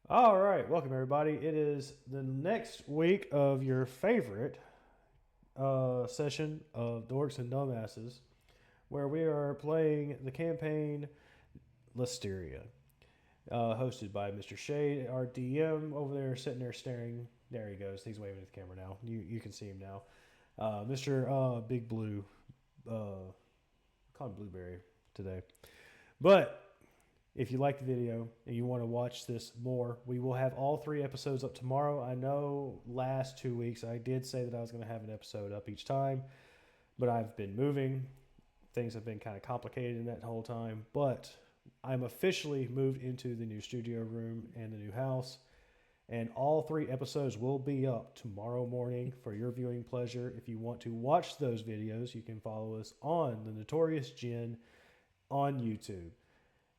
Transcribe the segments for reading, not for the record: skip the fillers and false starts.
All right, welcome everybody. It is the next week of your favorite session of Dorks and Dumbasses, where we are playing the campaign Listeria, hosted by Mr. Shade, our DM over there, sitting there staring. There he goes. He's waving at the camera now. You can see him now. Mr. Big Blue, call him Blueberry today, but if you like the video and you want to watch this more, we will have all 3 episodes up tomorrow. I know last 2 weeks I did say that I was going to have an episode up each time, but I've been moving. Things have been kind of complicated in that whole time, but I'm officially moved into the new studio room and the new house, and all 3 episodes will be up tomorrow morning for your viewing pleasure. If you want to watch those videos, you can follow us on the Notorious Gin on YouTube.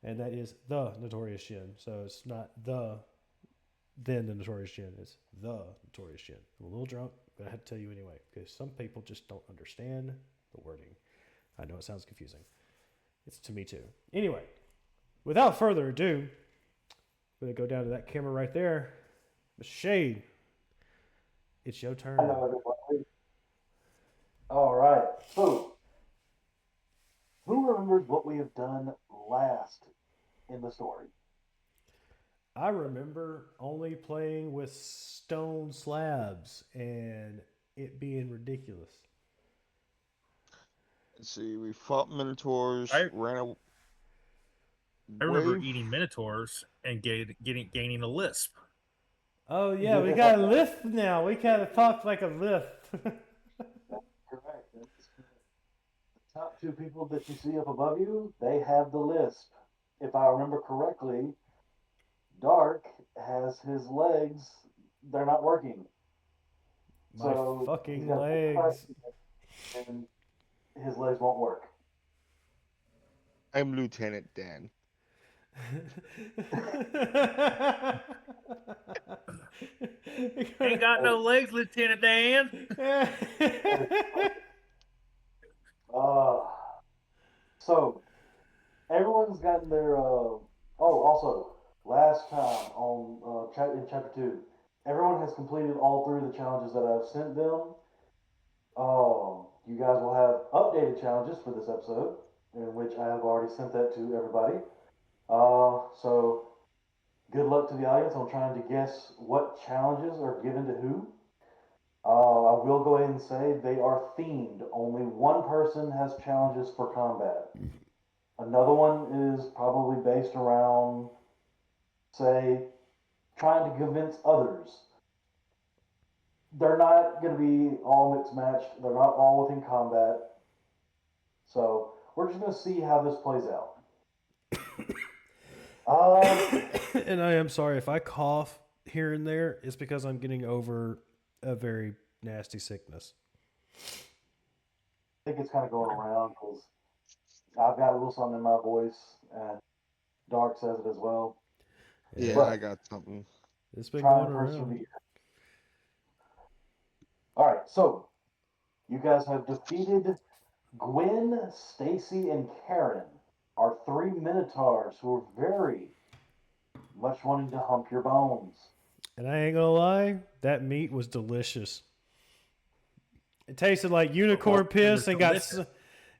And that is the Notorious Gin. So it's not then the Notorious Gin. It's the Notorious Gin. I'm a little drunk, but I had to tell you anyway because some people just don't understand the wording. I know it sounds confusing. It's to me too. Anyway, without further ado, I'm going to go down to that camera right there. Mr. Shade, it's your turn. Hello, everybody. All right. So, who remembers what we have done last in the story? I remember only playing with stone slabs and it being ridiculous. Let's see, we fought minotaurs, I ran remember away. eating minotaurs and gaining a lisp. Oh yeah, we got a lisp now. We kind of talk like a lisp. Correct. That's correct. The top two people that you see up above you, they have the lisp. If I remember correctly, Dark has his legs, they're not working. My So fucking he's got legs. and his legs won't work. I'm Lieutenant Dan. Ain't got no legs, Lieutenant Dan. Uh, so everyone's gotten their. Also, last time on in chapter 2, everyone has completed all 3 of the challenges that I've sent them. You guys will have updated challenges for this episode, in which I have already sent that to everybody. So good luck to the audience on trying to guess what challenges are given to who. I will go ahead and say they are themed. Only one person has challenges for combat. Another one is probably based around, say, trying to convince others. They're not going to be all mixed matched. They're not all within combat. So we're just going to see how this plays out. And I am sorry if I cough here and there. It's because I'm getting over a very nasty sickness. I think it's kind of going around because I've got a little something in my voice, and Dark says it as well. Yeah, But I got something. It's been trying going to around. persevere. All right, so you guys have defeated Gwen, Stacy, and Karen, our 3 minotaurs who are very much wanting to hump your bones. And I ain't gonna lie, that meat was delicious. It tasted like unicorn piss and got.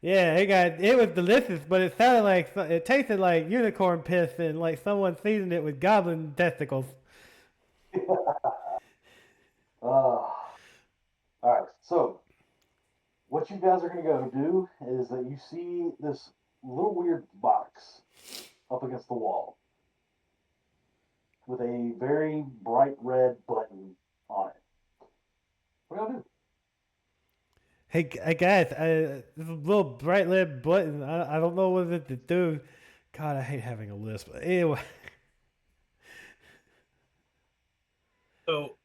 Yeah, it was delicious, but it sounded like it tasted like unicorn piss and like someone seasoned it with goblin testicles. All right, so what you guys are going to go do is that you see this little weird box up against the wall with a very bright red button on it. What are you going to do? Hey guys, this little bright red button. I don't know what to do. God, I hate having a lisp. Anyway. So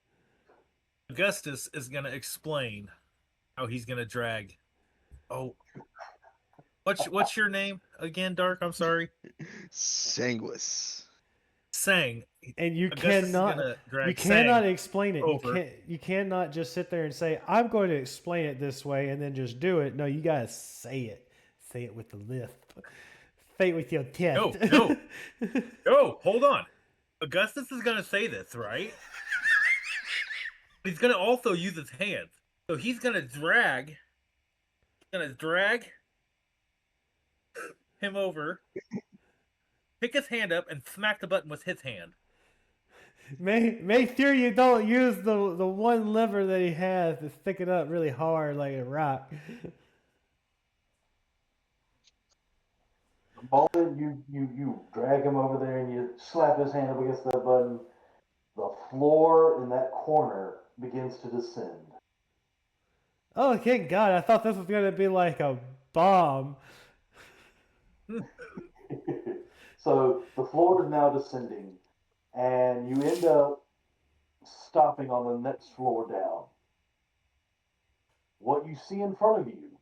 Augustus is going to explain how he's going to drag. Oh, what's your name again, Dark? I'm sorry. Sanguis. Sang. And you Augustus cannot explain it. over. You cannot just sit there and say, I'm going to explain it this way and then just do it. No, you gotta say it. Say it with the lisp. Say it with your chest. No, hold on. Augustus is gonna say this, right? He's gonna also use his hands. So he's gonna drag him over, pick his hand up, and smack the button with his hand. Make sure you don't use the one lever that he has to stick it up really hard like a rock. The moment you drag him over there and you slap his hand up against that button, the floor in that corner begins to descend. Oh, thank God. I thought this was going to be like a bomb. So the floor is now descending, and you end up stopping on the next floor down. What you see in front of you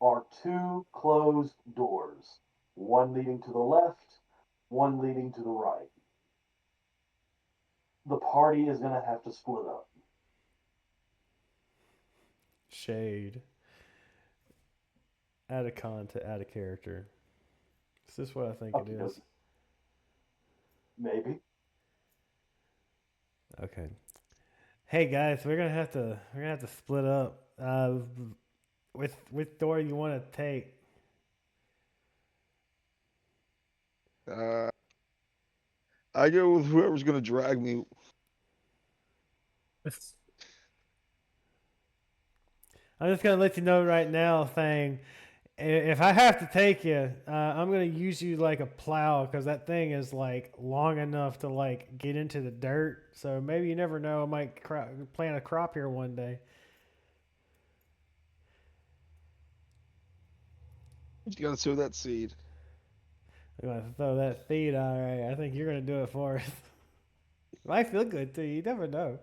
are two closed doors, one leading to the left, one leading to the right. The party is going to have to split up. Shade. Out of content, out of character. Is this what I think it is? Maybe. Okay. Hey guys, we're gonna have to split up. Which door you want to take? I go with whoever's gonna drag me. I'm just gonna let you know right now, saying, if I have to take you, I'm gonna use you like a plow because that thing is like long enough to like get into the dirt. So maybe you never know, I might plant a crop here one day. You gotta sow that seed. I'm gonna throw that seed. All right, I think you're gonna do it for us. Might feel good too. You never know.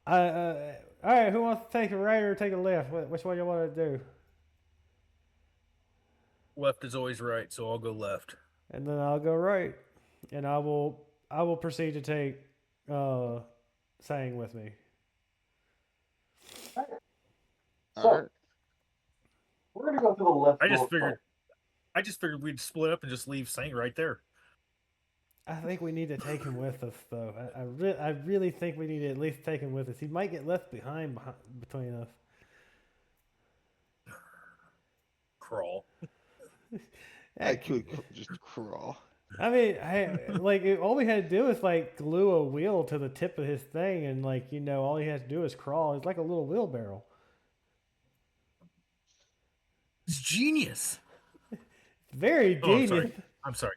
All right, who wants to take a right or take a left? Which one you want to do? Left is always right, so I'll go left. And then I'll go right, and I will proceed to take Sang with me. So, All right. we're going to go to the left. I just figured we'd split up and just leave Saint right there. I think we need to take him with us, though. I really think we need to at least take him with us. He might get left behind between us. Crawl. I could just crawl. I mean, all we had to do is like glue a wheel to the tip of his thing, and all he has to do is crawl. It's like a little wheelbarrow. It's genius. Very genius. I'm sorry.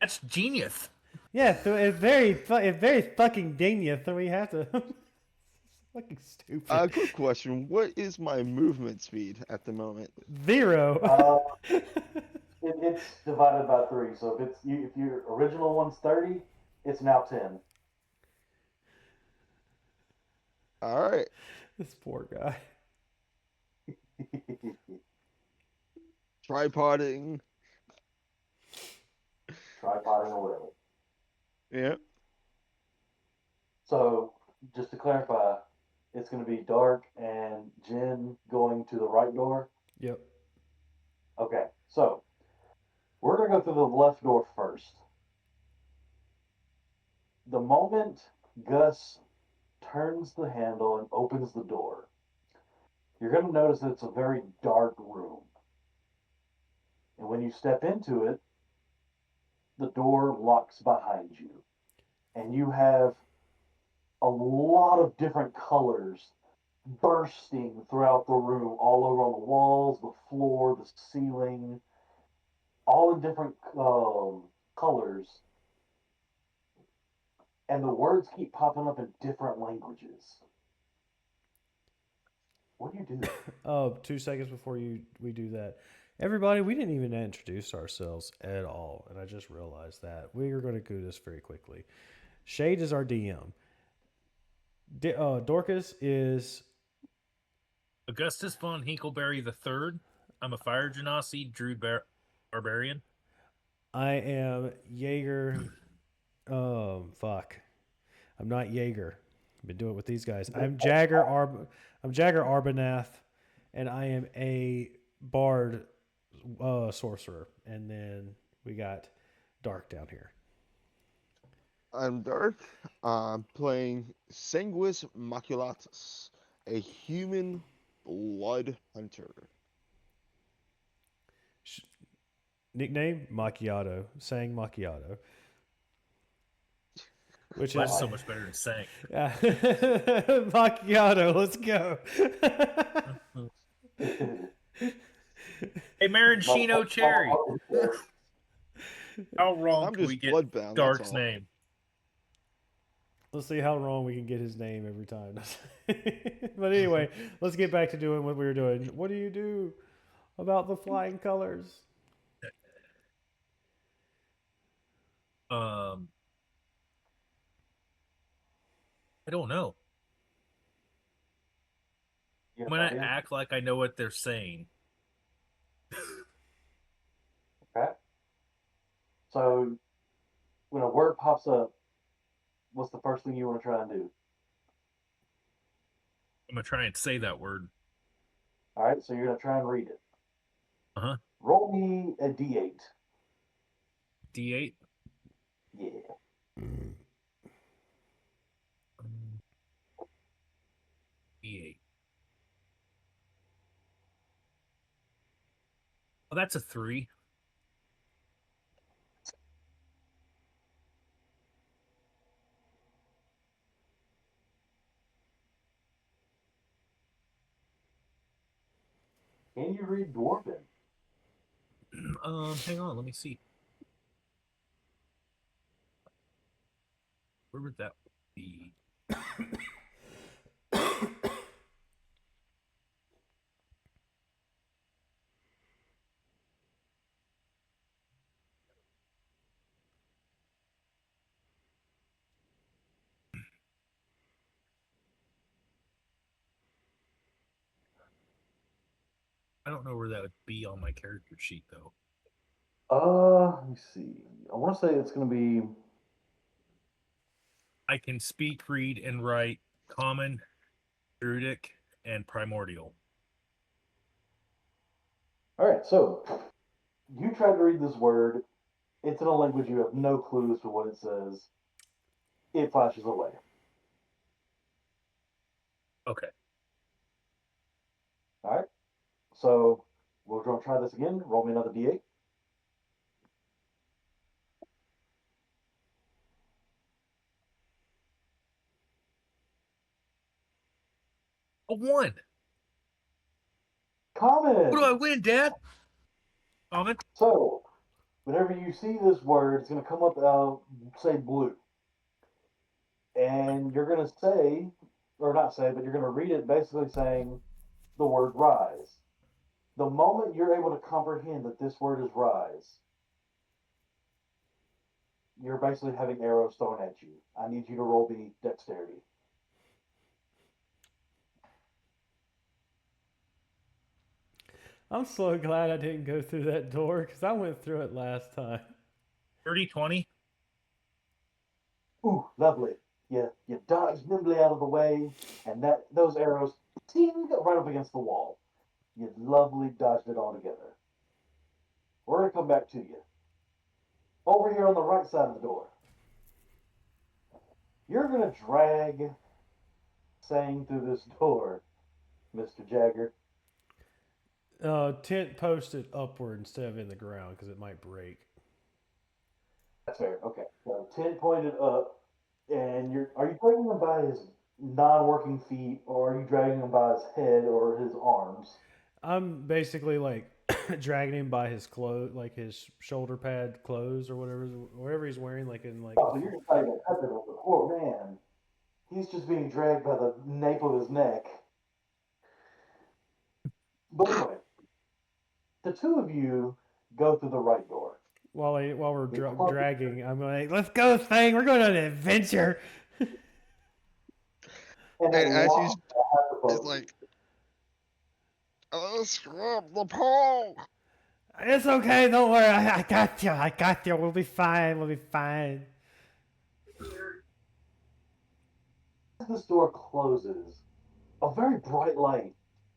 That's genius. Yeah, so it's very fucking genius. So we have to. Fucking stupid. Quick question: what is my movement speed at the moment? 0. It's divided by 3. So if your original one's 30, it's now 10. All right. This poor guy. Tripoding. Tripoding away. Yeah. So just to clarify, it's going to be Dark and Jen going to the right door. Yep. Okay, so we're going to go through the left door first. The moment Gus turns the handle and opens the door, you're going to notice that it's a very dark room. And when you step into it, the door locks behind you. And you have a lot of different colors bursting throughout the room, all over on the walls, the floor, the ceiling, all in different colors. And the words keep popping up in different languages. What do you do? 2 seconds before we do that. Everybody, we didn't even introduce ourselves at all, and I just realized that. We are going to do this very quickly. Shade is our DM. Dorcas is Augustus von Hinkleberry III. I'm a fire genasi druid barbarian. I am Jaeger. Fuck. I'm not Jaeger. I've been doing it with these guys. I'm Jagger Arbanath, and I am a bard sorcerer. And then We got Dark down here. I'm Dark. I'm playing Sanguis Maculatus, a human blood hunter. Nickname Macchiato. Sang Macchiato. Which That's is so much better than saying. yeah. Macchiato. Let's go. Hey, Maraschino Cherry. How wrong I'm can we just get bloodbound, that's Dark's all. name? Let's see how wrong we can get his name every time. But anyway, let's get back to doing what we were doing. What do you do about the flying colors? I don't know. I'm gonna act like I know what they're saying. Okay. So when a word pops up, what's the first thing you want to try and do? I'm gonna try and say that word. All right, so you're gonna try and read it. Uh-huh. Roll me a d8. D8. Yeah. D8. Oh, that's a 3. Can you read Dwarven? Hang on, let me see. Where would that be? I don't know where that would be on my character sheet though. Let me see. I want to say it's gonna be. I can speak, read, and write Common, Druidic, and Primordial. All right, so you tried to read this word. It's in a language you have no clue as to what it says. It flashes away. Okay. All right. So we're going to try this again. Roll me another d8. A 1. Common. What do I win, Dad? Common? So whenever you see this word, it's going to come up, say blue. And you're going to say, or not say, but you're going to read it basically saying the word rise. The moment you're able to comprehend that this word is rise, you're basically having arrows thrown at you. I need you to roll the dexterity. I'm so glad I didn't go through that door because I went through it last time. 30, 20. Ooh, lovely. You dodge nimbly out of the way, and those arrows ting right up against the wall. You lovely dodged it all together. We're gonna come back to you. Over here on the right side of the door. You're gonna drag Sang through this door, Mr. Jagger. Tent posted upward instead of in the ground because it might break. That's fair. Okay. So 10 pointed up, and are you dragging him by his non-working feet, or are you dragging him by his head or his arms? I'm basically like dragging him by his clothes, like his shoulder pad clothes or whatever he's wearing, like in like. Oh, so you're just trying to cut it with the poor man. He's just being dragged by the nape of his neck. But anyway, the two of you go through the right door. While we're dragging, I'm like, let's go, thing. We're going on an adventure. And as he's it's like, oh, scrub the pole. It's okay. Don't worry. I got you. I got you. We'll be fine. We'll be fine. As this door closes, a very bright light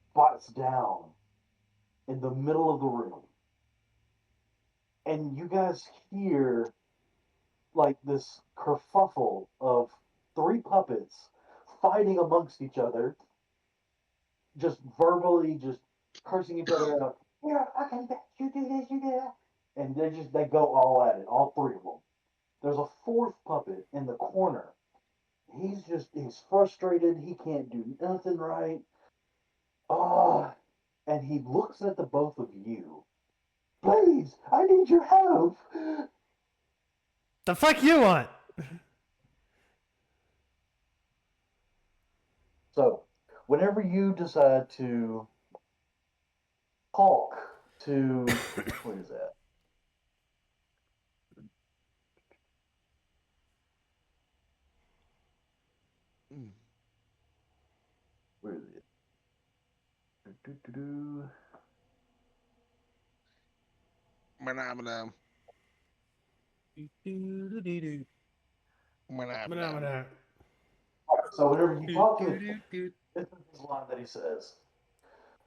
spots down in the middle of the room. and you guys hear like this kerfuffle of three puppets fighting amongst each other, just verbally, just cursing each other out. You're a fucking bitch. You do this. You do that. And they go all at it. All three of them. There's a fourth puppet in the corner. He's frustrated. He can't do nothing right. Ah, and he looks at the both of you. Please, I need your help. The fuck you want? So, whenever you decide to talk to, what is that? Mm. Where is it? Do-do-do-do. Manam-manam. Do-do-do-do-do. Manam-manam. So whenever you talk to him, Do-do-do-do. this is the line that he says.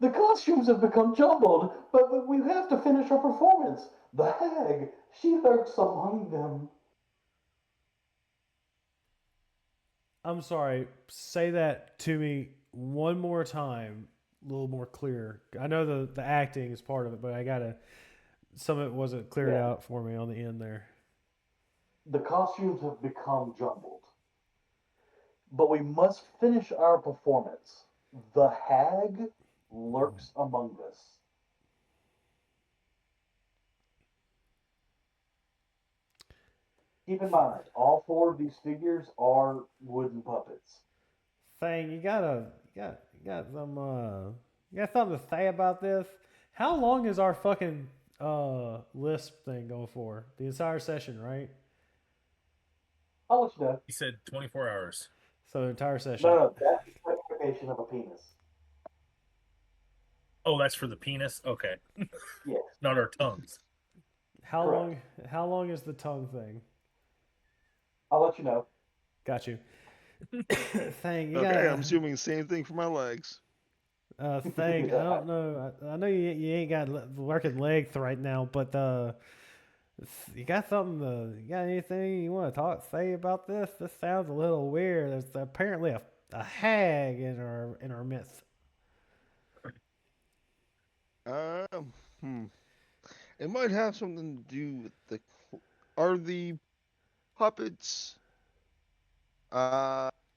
The costumes have become jumbled, but we have to finish our performance. The hag, she lurks among them. I'm sorry. Say that to me one more time, a little more clear. I know the acting is part of it, but I gotta. Some of it wasn't cleared Yeah. out for me on the end there. The costumes have become jumbled, but we must finish our performance. The hag lurks among us. Keep in mind, all four of these figures are wooden puppets. Thing, you got some you got something to say about this? How long is our fucking lisp thing going for? The entire session, right? I'll let you know. He said 24 hours. So the entire session. No, that's the specification of a penis. Oh, that's for the penis? Okay. Yes. Not our tongues. How Correct. long is the tongue thing? I'll let you know. Got you. Thing, you Okay, gotta, I'm assuming the same thing for my legs. thing. I don't know. I know you ain't got working legs right now, but you got something? You got anything you want to say about this? This sounds a little weird. There's apparently a hag in our midst. Hmm. It might have something to do with are the puppets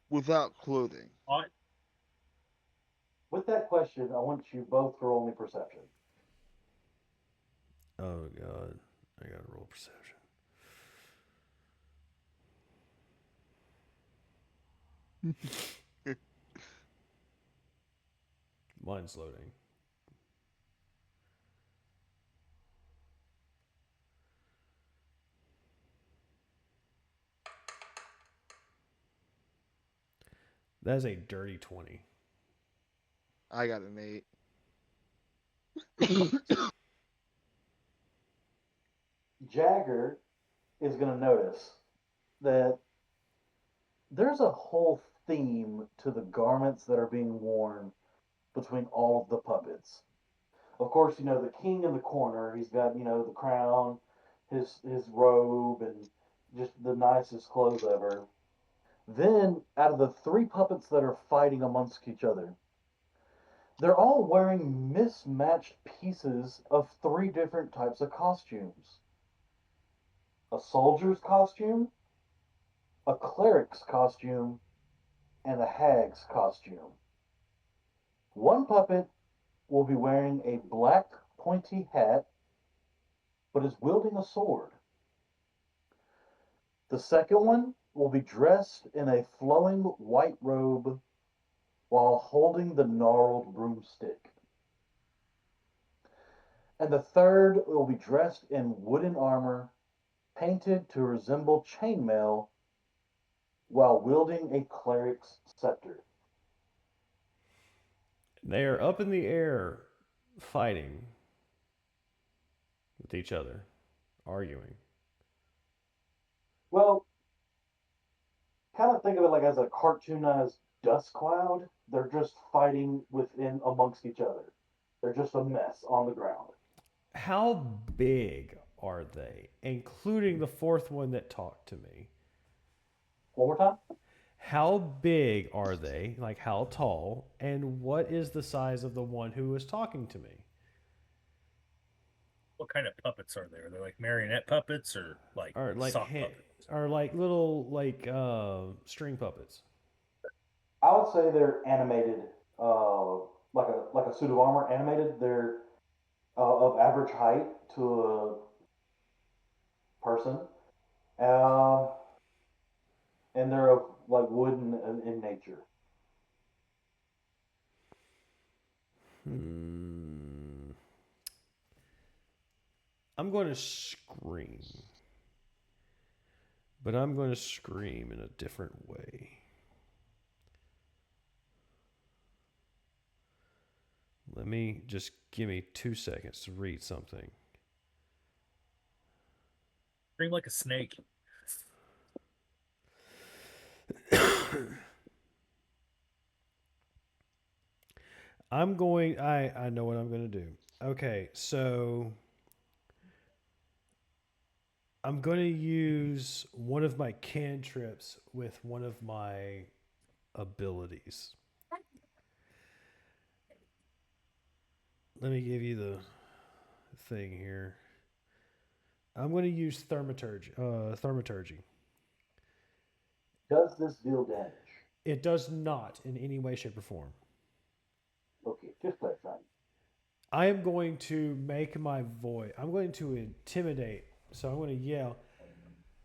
without clothing? What? With that question, I want you both to roll me perception. Oh god, I gotta roll perception. Mine's loading. That is a dirty 20. I got an 8. Jagger is going to notice that there's a whole theme to the garments that are being worn between all of the puppets. Of course, the king in the corner, he's got, the crown, his robe, and just the nicest clothes ever. Then, out of the three puppets that are fighting amongst each other, they're all wearing mismatched pieces of three different types of costumes: a soldier's costume, a cleric's costume, and a hag's costume. One puppet will be wearing a black pointy hat but is wielding a sword. The second one will be dressed in a flowing white robe while holding the gnarled broomstick. And the third will be dressed in wooden armor painted to resemble chainmail while wielding a cleric's scepter. They are up in the air, fighting with each other, arguing. Well, kind of think of it like as a cartoonized dust cloud. They're just fighting amongst each other. They're just a mess on the ground. How big are they, including the fourth one that talked to me? One more time. How big are they? Like how tall? And what is the size of the one who was talking to me? What kind of puppets are there? Are they like marionette puppets or like Or like sock puppets? or like little like string puppets? I would say they're animated, like a suit of armor animated. They're of average height to a person, um, and they're of like wooden in nature. I'm going to scream. But I'm going to scream in a different way. Let me just give me 2 seconds to read something. Scream like a snake. I know what I'm going to do. Okay, so I'm going to use one of my cantrips with one of my abilities. Let me give you the thing here. I'm going to use thaumaturgy. Does this deal damage? It does not in any way, shape, or form. Okay, just clarifying. I am going to make my voice. I'm going to intimidate. So I'm going to yell,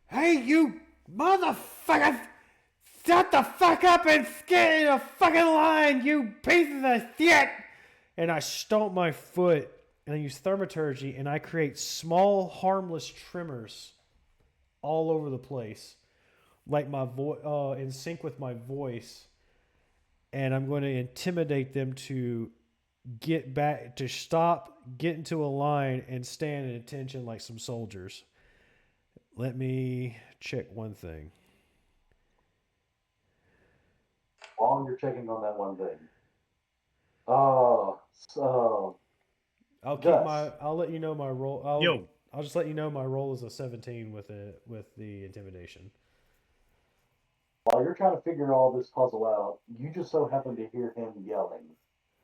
"Hey, you motherfucker! Shut the fuck up and get in a fucking line, you piece of shit!" And I stomp my foot and I use thaumaturgy and I create small, harmless tremors all over the place, like my voice, in sync with my voice. And I'm going to intimidate them to get back, to stop, get into a line, and stand at attention like some soldiers. Let me check one thing. While you're checking on that one thing, so I'll keep Gus. I'll let you know my roll. I'll just let you know my roll is a 17 with the intimidation. While you're trying to figure all this puzzle out, you just so happen to hear him yelling,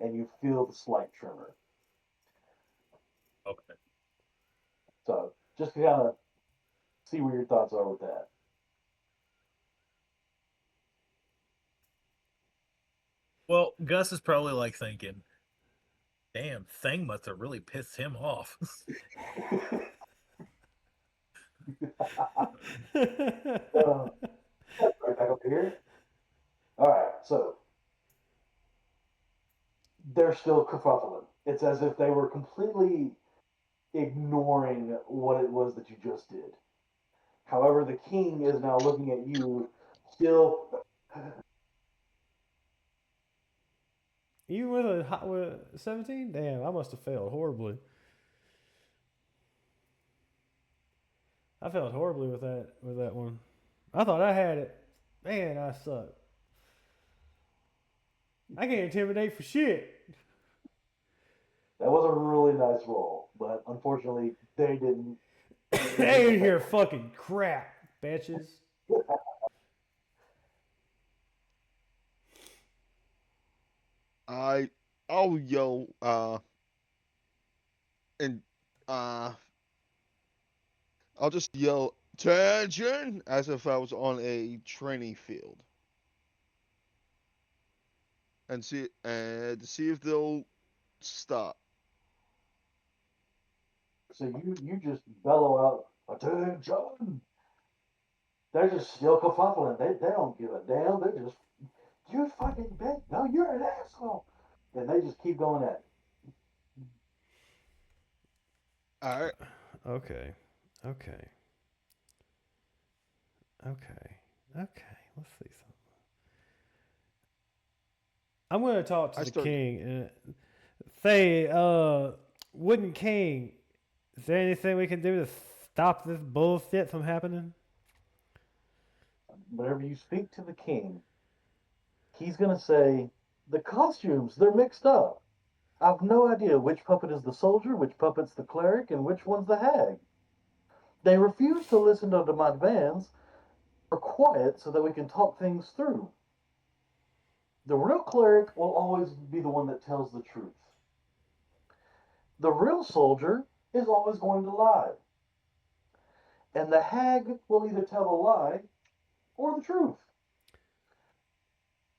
and you feel the slight tremor. Okay. So just to kind of see where your thoughts are with that. Well, Gus is probably like thinking, damn, Thing must have really pissed him off. Right back up here. All right, so they're still kerfuffling. It's as if they were completely ignoring what it was that you just did. However, the king is now looking at you, still. You with 17? Damn, I must have failed horribly. I failed horribly with that one. I thought I had it. Man, I suck. I can't intimidate for shit. That was a really nice roll, but unfortunately, they didn't. They ain't here fucking crap, bitches. I'll yell and I'll just yell attention as if I was on a training field. And see if they'll stop. So you just bellow out, "Attention!" They're just still kerfuffling. They don't give a damn. They're just, "You fucking bitch! No, you're an asshole!" And they just keep going at it. All right. Okay. Okay. Let's see something. I'm going to talk to the king. Say, Wooden King, is there anything we can do to stop this bullshit from happening? Whenever you speak to the king, he's gonna say, "The costumes, they're mixed up. I've no idea which puppet is the soldier, which puppet's the cleric, and which one's the hag." They refuse to listen to my demands or quiet so that we can talk things through. The real cleric will always be the one that tells the truth. The real soldier is always going to lie. And the hag will either tell a lie or the truth.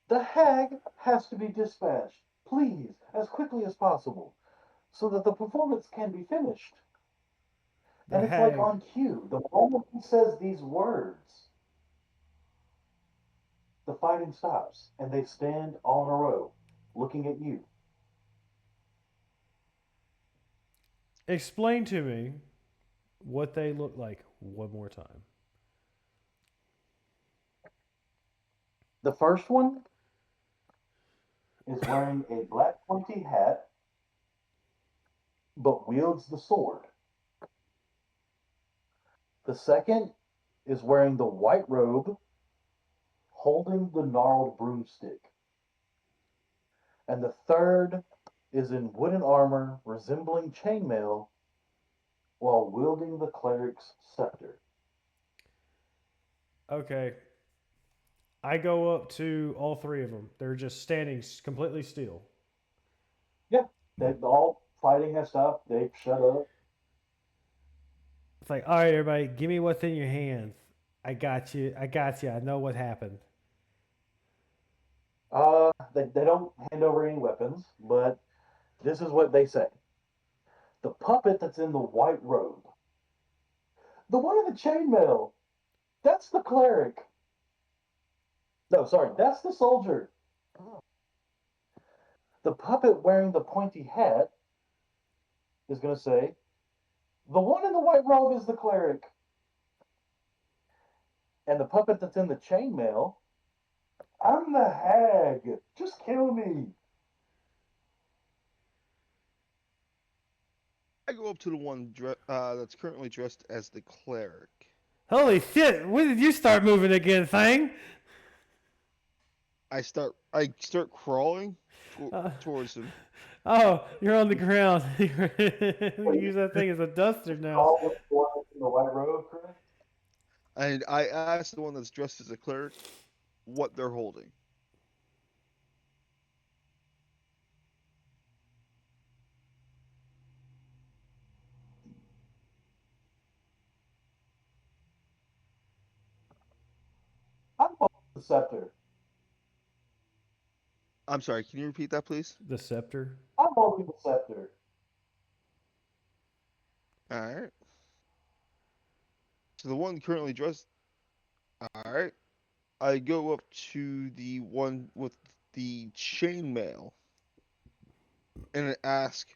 The hag has to be dispatched, please, as quickly as possible, so that the performance can be finished. The And it's like hag. on cue. The moment he says these words, the fighting stops, and they stand all in a row, looking at you. Explain to me what they look like one more time. The first one is wearing a black pointy hat, but wields the sword. The second is wearing the white robe, holding the gnarled broomstick. And the third is in wooden armor resembling chainmail while wielding the cleric's scepter. Okay. I go up to all three of them. They're just standing completely still. Yeah, they all fighting has stopped. They shut up. It's like, all right, everybody, give me what's in your hands. I got you. I got you. I know what happened. They don't hand over any weapons, but this is what they say. The puppet that's in the white robe, the one in the chainmail, that's the cleric. No, sorry, that's the soldier. The puppet wearing the pointy hat is going to say, the one in the white robe is the cleric. And the puppet that's in the chainmail, I'm the hag. Just kill me. I go up to the one that's currently dressed as the cleric. Holy shit! When did you start moving again, thing? I start crawling towards him, Oh, you're on the ground. Use that thing as a duster now. All the one in the white robe, correct? and I ask the one that's dressed as a cleric what they're holding. I'm holding the scepter. I'm sorry, can you repeat that, please? The scepter. I'm holding the scepter. All right. So the one currently dressed. All right. I go up to the one with the chainmail and ask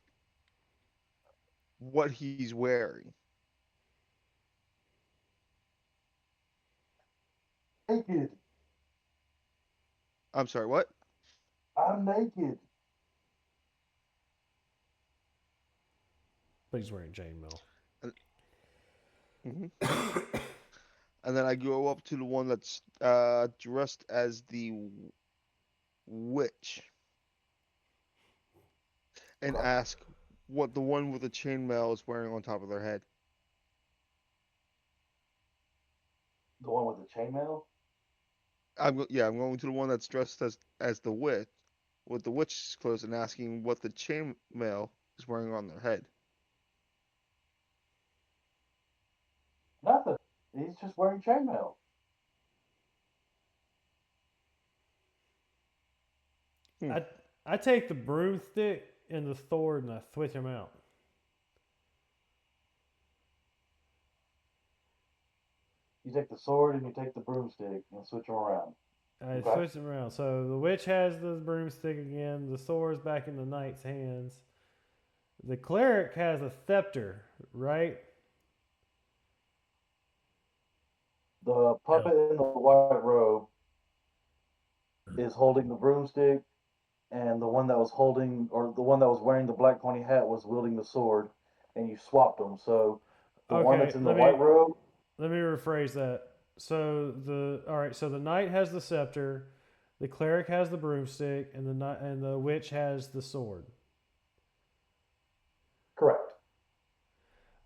what he's wearing. Naked. I'm sorry, what? I'm naked. But he's wearing chainmail. Mm-hmm. And then I go up to the one that's dressed as the witch and ask what the one with the chainmail is wearing on top of their head. The one with the chainmail? I'm going to the one that's dressed as the witch with the witch's clothes and asking what the chainmail is wearing on their head. Nothing. He's just wearing chainmail. I take the broomstick and the sword and I switch them out. You take the sword and you take the broomstick and switch them around. I Okay. switch them around. So the witch has the broomstick again. The sword's back in the knight's hands. The cleric has a scepter, right? The puppet in the white robe is holding the broomstick, and the one that was holding, or the one that was wearing the black pointy hat was wielding the sword, and you swapped them. So the one that's in the white robe. Let me rephrase that. So the knight has the scepter, the cleric has the broomstick, and the witch has the sword. Correct.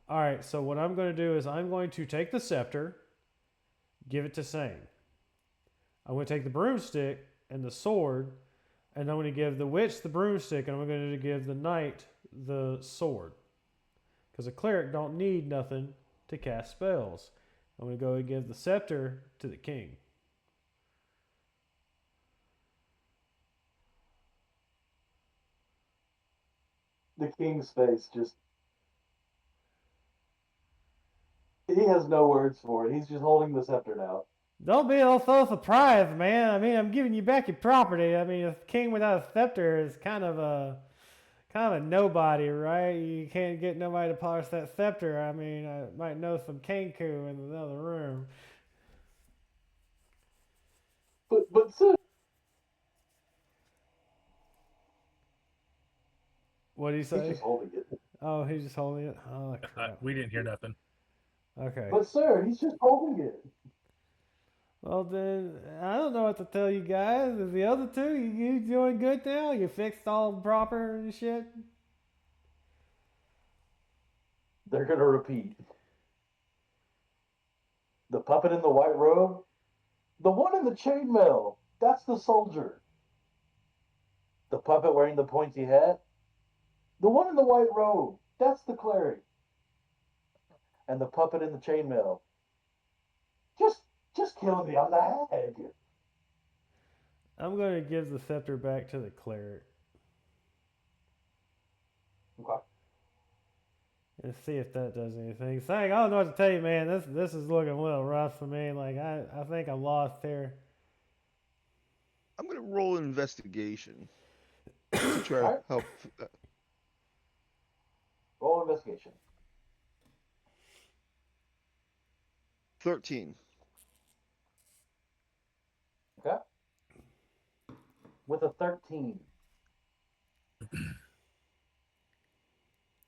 All right, so what I'm going to do is I'm going to take the scepter, give it to Sane. I'm going to take the broomstick and the sword, and I'm going to give the witch the broomstick, and I'm going to give the knight the sword. Because a cleric don't need nothing to cast spells. I'm going to go and give the scepter to the king. The king's face just. He has no words for it. He's just holding the scepter now. Don't be all so surprised, man. I mean, I'm giving you back your property. I mean, a king without a scepter is kind of a nobody, right? You can't get nobody to polish that scepter. I mean, I might know some Kenku in another room. But sir, What do you he's say? just holding it. Oh, he's just holding it. Oh crap. We didn't hear nothing. Okay. But sir, he's just holding it. Well then, I don't know what to tell you guys. Is the other two, you doing good now? You fixed all proper and shit? They're gonna repeat. The puppet in the white robe? The one in the chainmail. That's the soldier. The puppet wearing the pointy hat? The one in the white robe. That's the cleric. And the puppet in the chainmail. Just kill me on the hag. I'm going to give the scepter back to the cleric Okay. and see if that does anything. Saying, I don't know what to tell you, man. This is looking a little rough for me. Like I think I'm lost here. I'm gonna roll investigation to try to Alright. help. Roll investigation. 13. Okay. With a 13.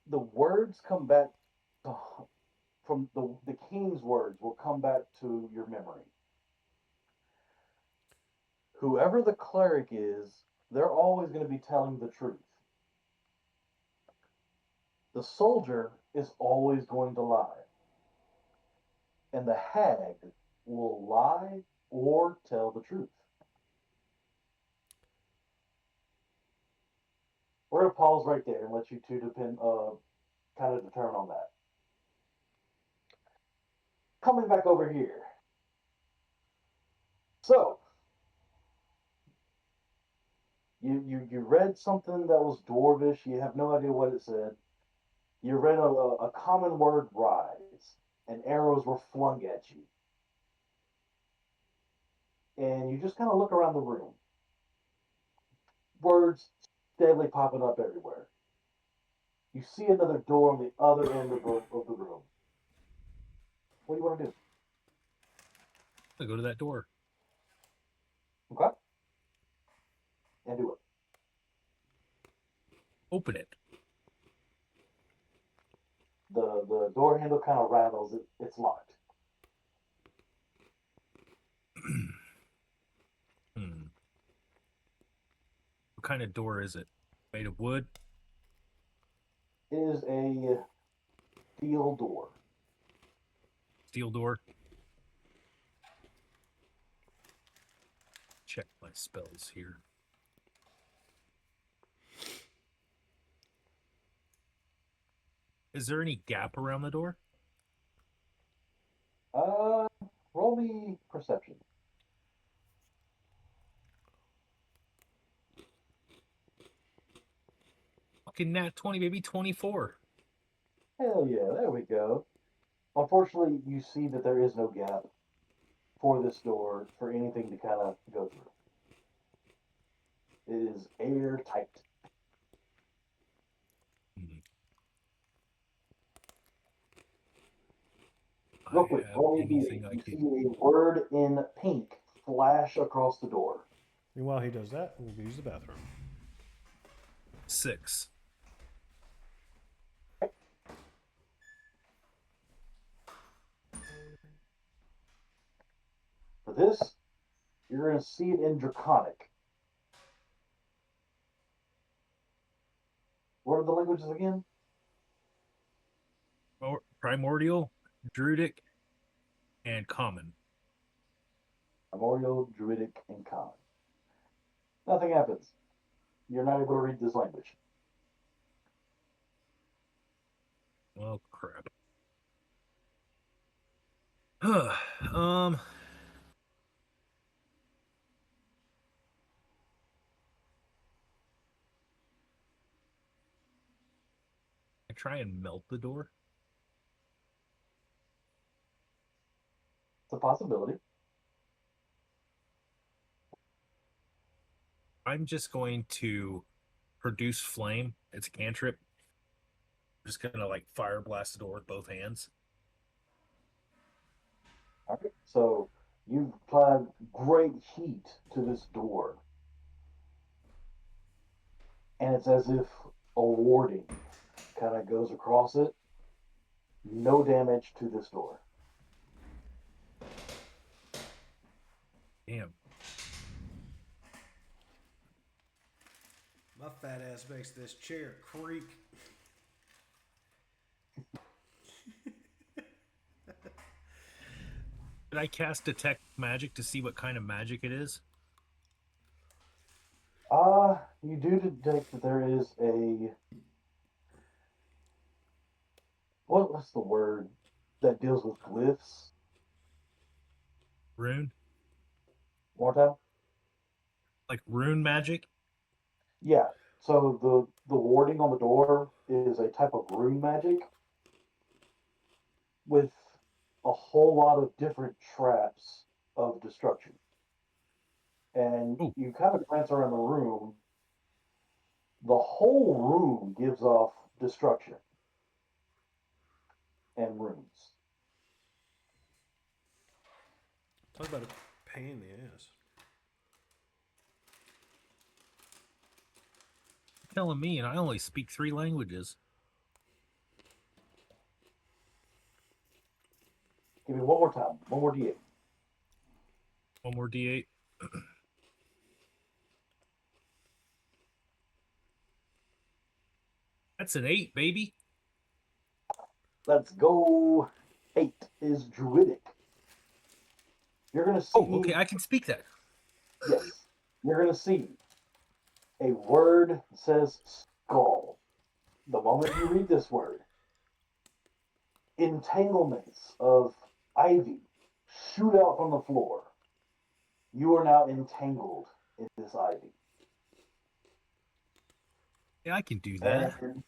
The words come back from the king's words will come back to your memory. Whoever the cleric is, they're always going to be telling the truth. The soldier is always going to lie. And the hag will lie or tell the truth. We're going to pause right there and let you two kind of determine on that. Coming back over here. So, you read something that was dwarvish. You have no idea what it said. You read a common word, rise, and arrows were flung at you. And you just kind of look around the room. Words steadily popping up everywhere. You see another door on the other end of the room. What do you want to do? I go to that door. Okay. And do it. Open it. The door handle kind of rattles. It's locked. What kind of door is it? Made of wood? It is a steel door. Steel door? Check my spells here. Is there any gap around the door? Roll me perception. Fucking nat 20, baby, 24. Hell yeah, there we go. Unfortunately, you see that there is no gap for this door for anything to kind of go through. It is airtight. Real quick, roll me D8. You see a word in pink flash across the door. And while he does that, we'll use the bathroom. 6. For this, you're going to see it in Draconic. What are the languages again? primordial, druidic, and common. Primordial, druidic, and common. Nothing happens. You're not able to read this language. Oh crap. um. I try and melt the door. It's a possibility. I'm just going to produce flame. It's a cantrip. I'm just gonna like fire blast the door with both hands. All right. So you've applied great heat to this door. And it's as if a warding kind of goes across it. No damage to this door. Damn. My fat ass makes this chair creak. Did I cast detect magic to see what kind of magic it is? You do detect that there is a what's the word that deals with glyphs? Rune? One more time? Like rune magic? Yeah. So the warding on the door is a type of rune magic with a whole lot of different traps of destruction. And Ooh. you kind of glance around the room. The whole room gives off destruction and runes. Talk about a pain in the ass. You're telling me, and I only speak 3 languages. Give me one more time. One more D8. One more D8. That's an 8, baby. Let's go. 8 is druidic. You're going to see. Oh, okay, I can speak that. Yes. You're going to see a word that says skull. The moment you read this word, entanglements of ivy shoot out from the floor. You are now entangled in this ivy. Yeah, I can do that. And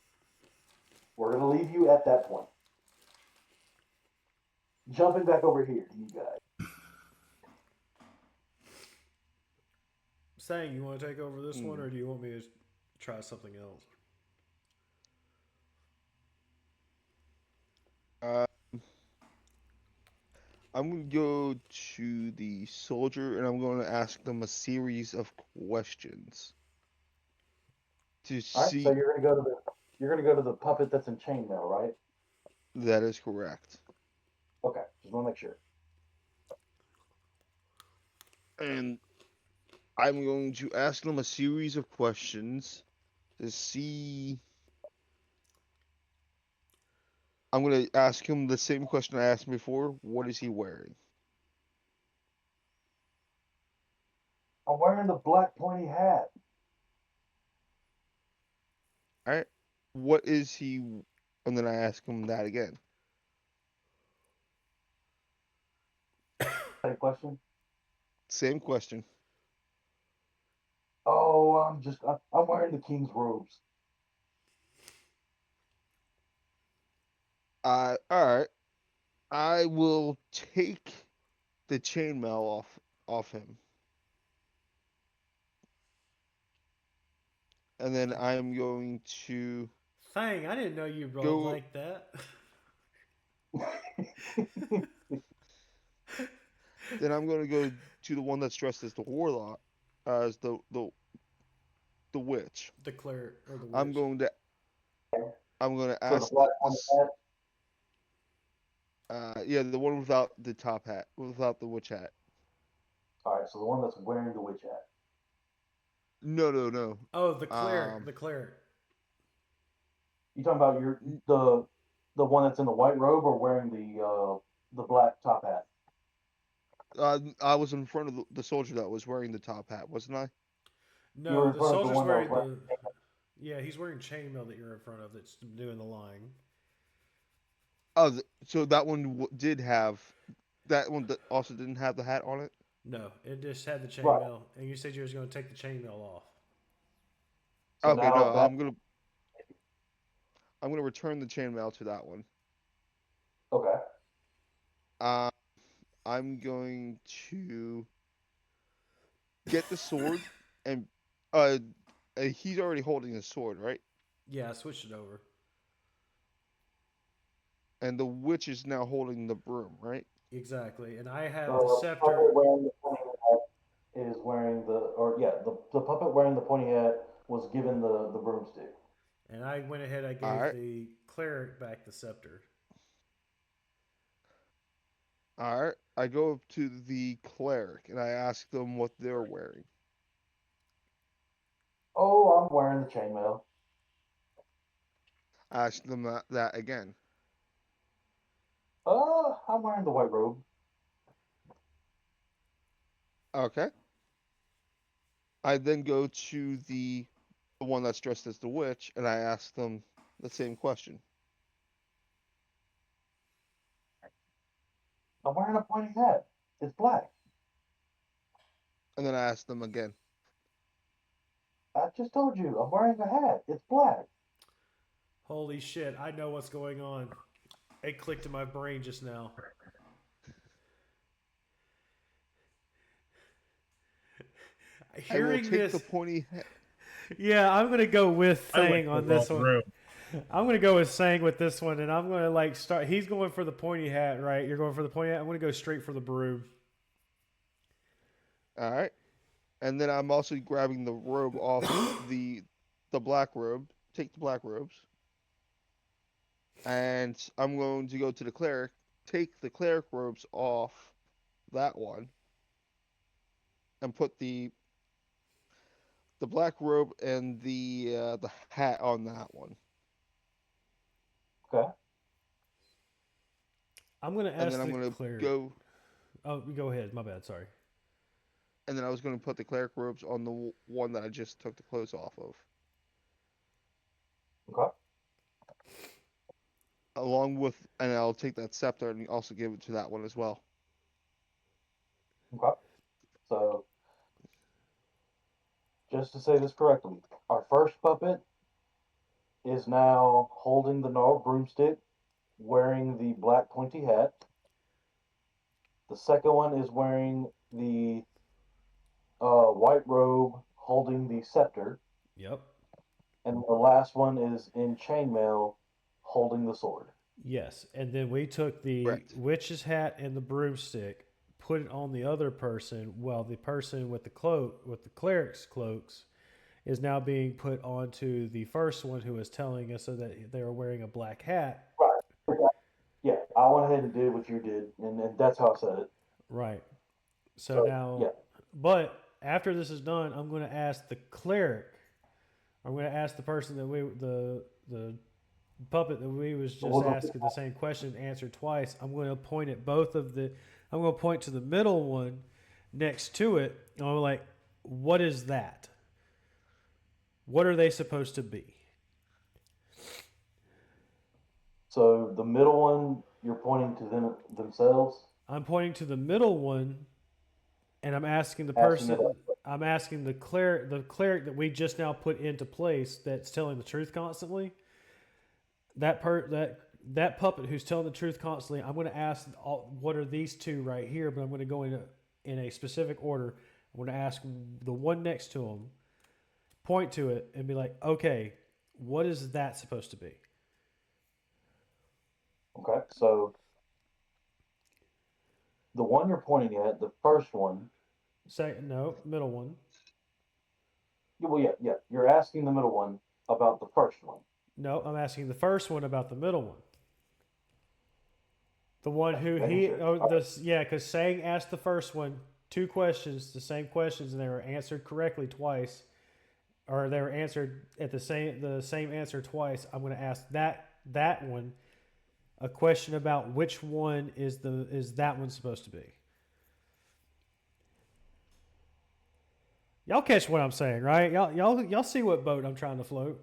we're going to leave you at that point. Jumping back over here to you guys. Saying, you want to take over this one, or do you want me to try something else? I'm going to go to the soldier and I'm going to ask them a series of questions to All right, see. so you're going to go to the puppet that's in chainmail, right? That is correct. Okay, just want to make sure. And I'm going to ask them a series of questions to see. I'm going to ask him the same question I asked him before. What is he wearing? I'm wearing the black pointy hat. All right. What is he? And then I ask him that again. Same question. Same question. Oh, I'm wearing the king's robes. All right. I will take the chainmail off him. And then I'm going to Thang, I didn't know you rolled Go- like that. then I'm going to go to the one that's dressed as the warlock, as the witch. The cleric or the witch. I'm going to So ask the black pointy hat. yeah, the one without the top hat, without the witch hat. All right, so the one that's wearing the witch hat. No. Oh, the cleric. The cleric. You talking about the the one that's in the white robe or wearing the black top hat? I was in front of the soldier that was wearing the top hat, wasn't I? You No, were in the front of the soldier's one that was wearing wearing. the. Yeah, he's wearing chainmail that you're in front of. That's doing the line. Oh, so that one did have that one that also didn't have the hat on it. No, it just had the Right. chainmail, and you said you was going to take the chainmail off. So Okay, no, now that I'm gonna return the chainmail to that one. okay. Uh, I'm going to get the sword and uh, he's already holding his sword, right? Yeah, I switched it over. And the witch is now holding the broom, right? Exactly, and I have the The scepter. puppet wearing the pointy hat is wearing the puppet wearing the pointy hat was given the broomstick. And I went ahead. I All gave right, the cleric back the scepter. all right. I go up to the cleric and I ask them what they're wearing. Oh, I'm wearing the chainmail. I ask them that again. I'm wearing the white robe. Okay. I then go to the one that's dressed as the witch and I ask them the same question. I'm wearing a pointy hat. It's black. And then I ask them again. I just told you. I'm wearing a hat. It's black. Holy shit! I know what's going on. It clicked in my brain just now. I will Hearing take the this, pointy hat. yeah, I'm gonna go with I went Thang to on the wrong this one. room. I'm gonna go with Sang with this one, and I'm gonna like start. He's going for the pointy hat, right? You're going for the pointy hat. I'm gonna go straight for the broom. All right. And then I'm also grabbing the robe off the black robe. Take the black robes. And I'm going to go to the cleric, take the cleric robes off that one, and put the black robe and the hat on that one. Okay. I'm gonna And then ask I'm the going to cleric. go Oh, go ahead. My bad. Sorry. and then I was going to put the cleric robes on the one that I just took the clothes off of. Okay. Along with and I'll take that scepter and also give it to that one as well. Okay. So, just to say this correctly, our first puppet is now holding the gnarled broomstick, wearing the black pointy hat. The second one is wearing the white robe, holding the scepter, Yep. and the last one is in chainmail, holding the sword. Yes. And then we took the Correct. witch's hat and the broomstick, put it on the other person, while the person with the cloak, with the cleric's cloaks, is now being put onto the first one who was telling us so that they were wearing a black hat. Right. Yeah, I went ahead and did what you did, and that's how I said it. Right. So So, now, yeah. but after this is done, I'm going to ask the cleric. I'm going to ask the person that the puppet that we was just asking the same question answered twice. I'm going to point at both of the. I'm going to point to the middle one next to it. And I'm like, what is that? What are they supposed to be? So the middle one, you're pointing to themselves, I'm pointing to the middle one, and I'm asking the asking person. about. I'm asking the cleric that we just now put into place that's telling the truth constantly. That puppet who's telling the truth constantly. I'm going to ask what are these two right here, but I'm going to go in a specific order. I'm going to ask the one next to him, point to it, and be like, okay, what is that supposed to be? Okay, so the one you're pointing at, the first one, Say no, middle one. well, yeah, you're asking the middle one about the first one. No, I'm asking the first one about the middle one. The one who Making he sure. oh this yeah, because Sang asked the first one two questions, the same questions, and they were answered correctly twice, or they were answered at the same answer twice. I'm going to ask that one a question about which one is that one supposed to be. Y'all catch what I'm saying, right? Y'all see what boat I'm trying to float.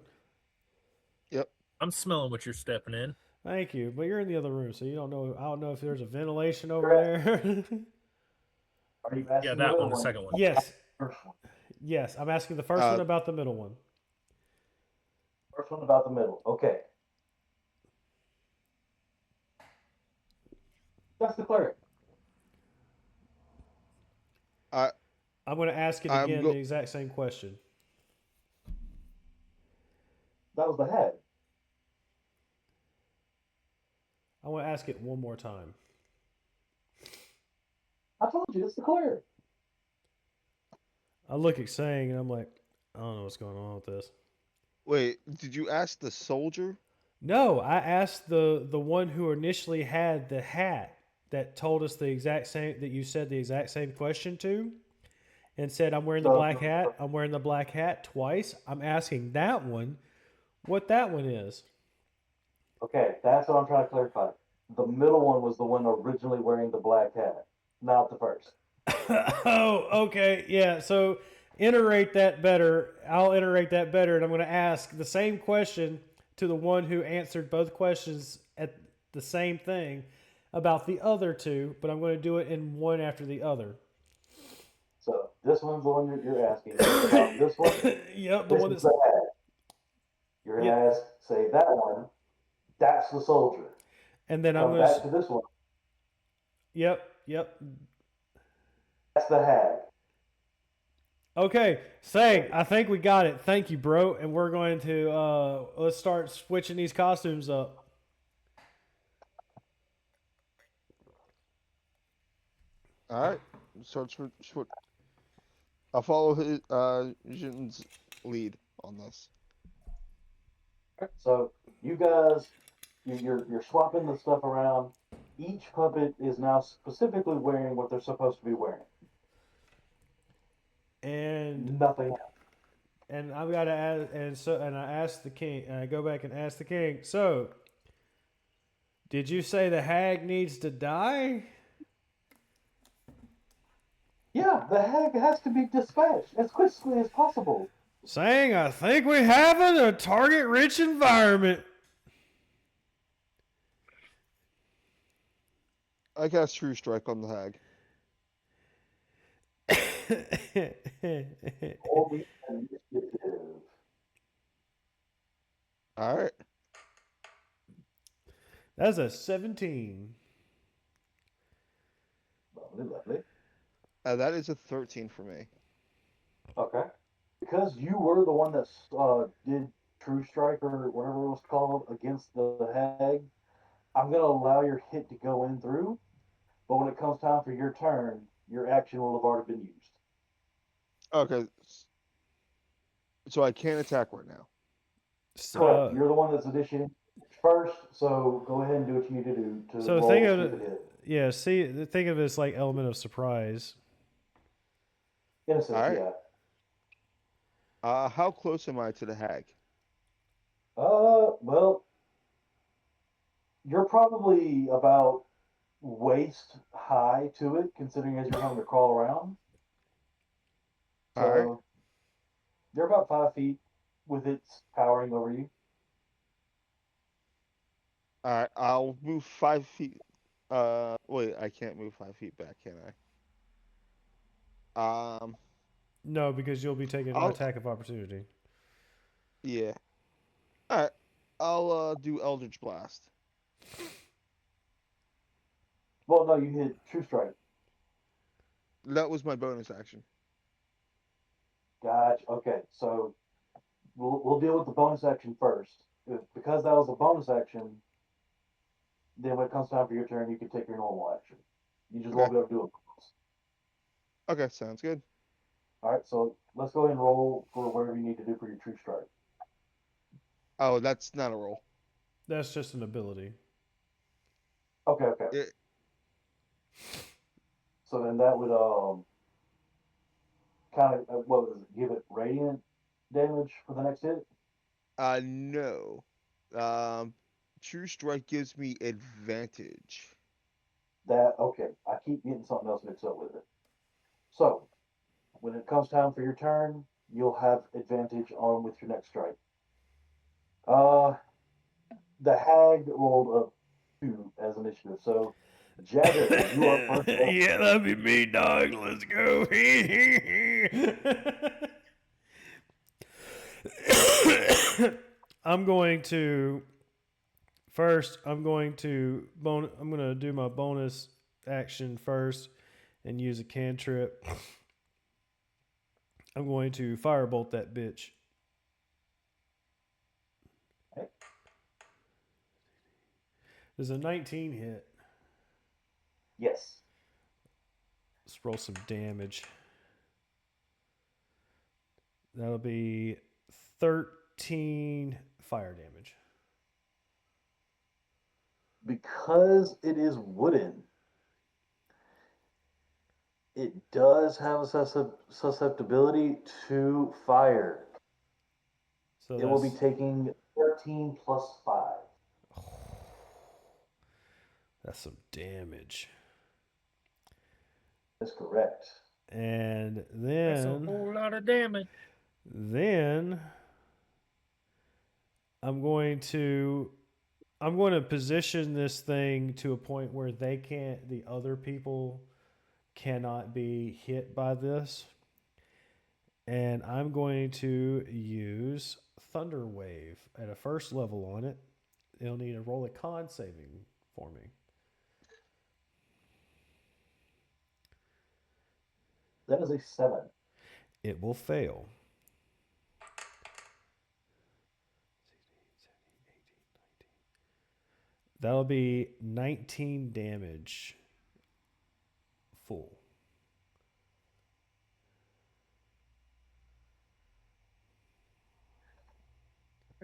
Yep. I'm smelling what you're stepping in. Thank you, but you're in the other room, so you don't know. I don't know if there's a ventilation over there. Are you asking Yeah, the that other one, the second one. Yes, First one. yes. I'm asking the first one about the middle one. First one about the middle. Okay. That's the cleric. I I'm going to ask it I'm again, go. the exact same question. That was the hag. I want to ask it one more time. I told you, it's the cleric. I look at saying, and I'm like, I don't know what's going on with this. Wait, did you ask the soldier? No, I asked the one who initially had the hat that told us the exact same that you said the exact same question to, and said, "I'm wearing the black hat. I'm wearing the black hat twice." I'm asking that one what that one is. Okay, that's what I'm trying to clarify. The middle one was the one originally wearing the black hat, not the first. Oh, okay, yeah. So iterate that better. I'll iterate that better, and I'm going to ask the same question to the one who answered both questions at the same thing about the other two, but I'm going to do it in one after the other. So this one's the one you're asking about. This one, Yep, the this one is that's the hag. You're gonna yep, ask, say that one. That's the soldier. and then I'm Come going back to to this one. yep. That's the hag. Okay, Sang, I think we got it. Thank you, bro. And we're going to let's start switching these costumes up. All right. Start. I'll follow his Jin's lead on this. So you guys, you're swapping the stuff around. Each puppet is now specifically wearing what they're supposed to be wearing. And Nothing else. and I've got to ask, and I asked the king, and I go back and ask the king. So, did you say the hag needs to die? Yeah, the hag has to be dispatched as quickly as possible. Saying, I think we have a target-rich environment. I cast True Strike on the hag. Roll me initiative. All right. That's a 17. Lovely, lovely. That is a 13 for me. Okay. Because you were the one that did True Strike or whatever it was called against the hag, I'm going to allow your hit to go in through, but when it comes time for your turn, your action will have already been used. Okay. So I can't attack right now. Correct. You're the one that's initiating first, so go ahead and do what you need to do to So roll, think see of if it, it hit. yeah. Think of it as like element of surprise. In a sense, All right. yeah. How close am I to the hag? Well, you're probably about waist high to it, considering as you're having to crawl around. All right. So you're about 5 feet with it towering over you. All right. I'll move 5 feet. Wait. I can't move 5 feet back, can I? No, because you'll be taking an I'll. attack of opportunity. Yeah. All right. I'll do Eldritch Blast. Well, no, you hit True Strike. That was my bonus action. Gotcha. Okay, so we'll deal with the bonus action first. Because that was a bonus action, then when it comes time for your turn, you can take your normal action. You just won't Okay. be able to do it. Okay. Sounds good. All right, so let's go ahead and roll for whatever you need to do for your True Strike. Oh, that's not a roll. That's just an ability. Okay. It, So then that would kind of what was it? Give it radiant damage for the next hit. no. Um. True strike gives me advantage. Okay, I keep getting something else mixed up with it. So, when it comes time for your turn, you'll have advantage on with your next strike. Uh, the hag rolled a 2 as initiative. So, Jagger, you are first up. Yeah, that'd be me, dog. Let's go. I'm going to first. I'm going to do my bonus action first and use a cantrip. I'm going to firebolt that bitch. Okay. There's a 19 hit. Yes. Let's roll some damage. That'll be 13 fire damage. Because it is wooden, it does have a susceptibility to fire. So It will be taking 13 plus 5. that's some damage. That's correct. And That's a whole lot of damage. then I'm going to position this thing to a point where the other people cannot be hit by this. And I'm going to use Thunder Wave at a first level on it. It'll need to roll a con saving for me. That is a 7. It will fail. 16, 17, 18, 19. That'll be 19 damage full.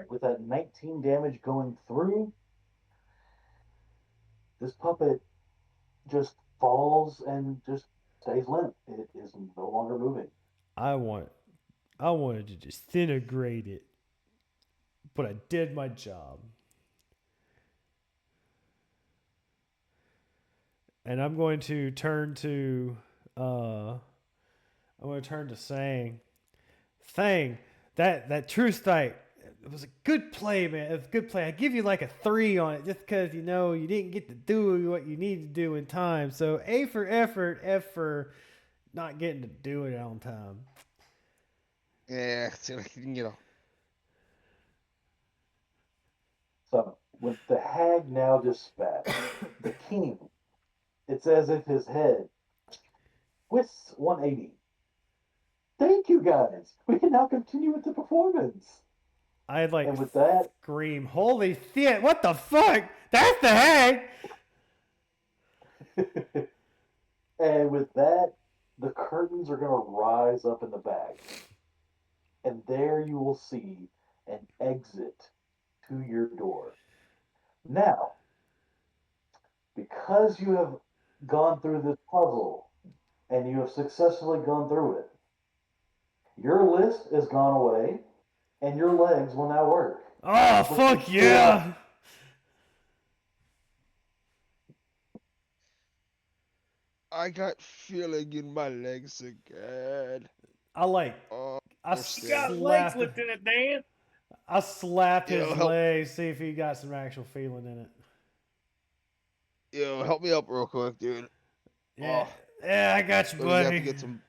With that 19 damage going through, this puppet just falls and just stays limp. It is no longer moving. I wanted to disintegrate it, but I did my job. And I'm going to turn to Sang. Sang, that truth strike, it was a good play, man. It was a good play. I give you like a 3 on it just because you didn't get to do what you need to do in time. So A for effort, F for not getting to do it on time. Yeah, you know. So, with the hag now dispatched, the king, it's as if his head twists 180. Thank you, guys. We can now continue with the performance. I'd like And with that, scream, holy shit, what the fuck? That's the hag! and with that, the curtains are going to rise up in the back. And there you will see an exit to your door. Now, because you have gone through this puzzle and you have successfully gone through it, your list has gone away and your legs will now work. Oh, fuck yeah! I got feeling in my legs again. I You got legs lifting it, Dan. I slapped his Yo, help. legs, see if he got some actual feeling in it. Yo, help me up real quick, dude. Yeah, yeah, I got you, We're gonna have buddy. to get some.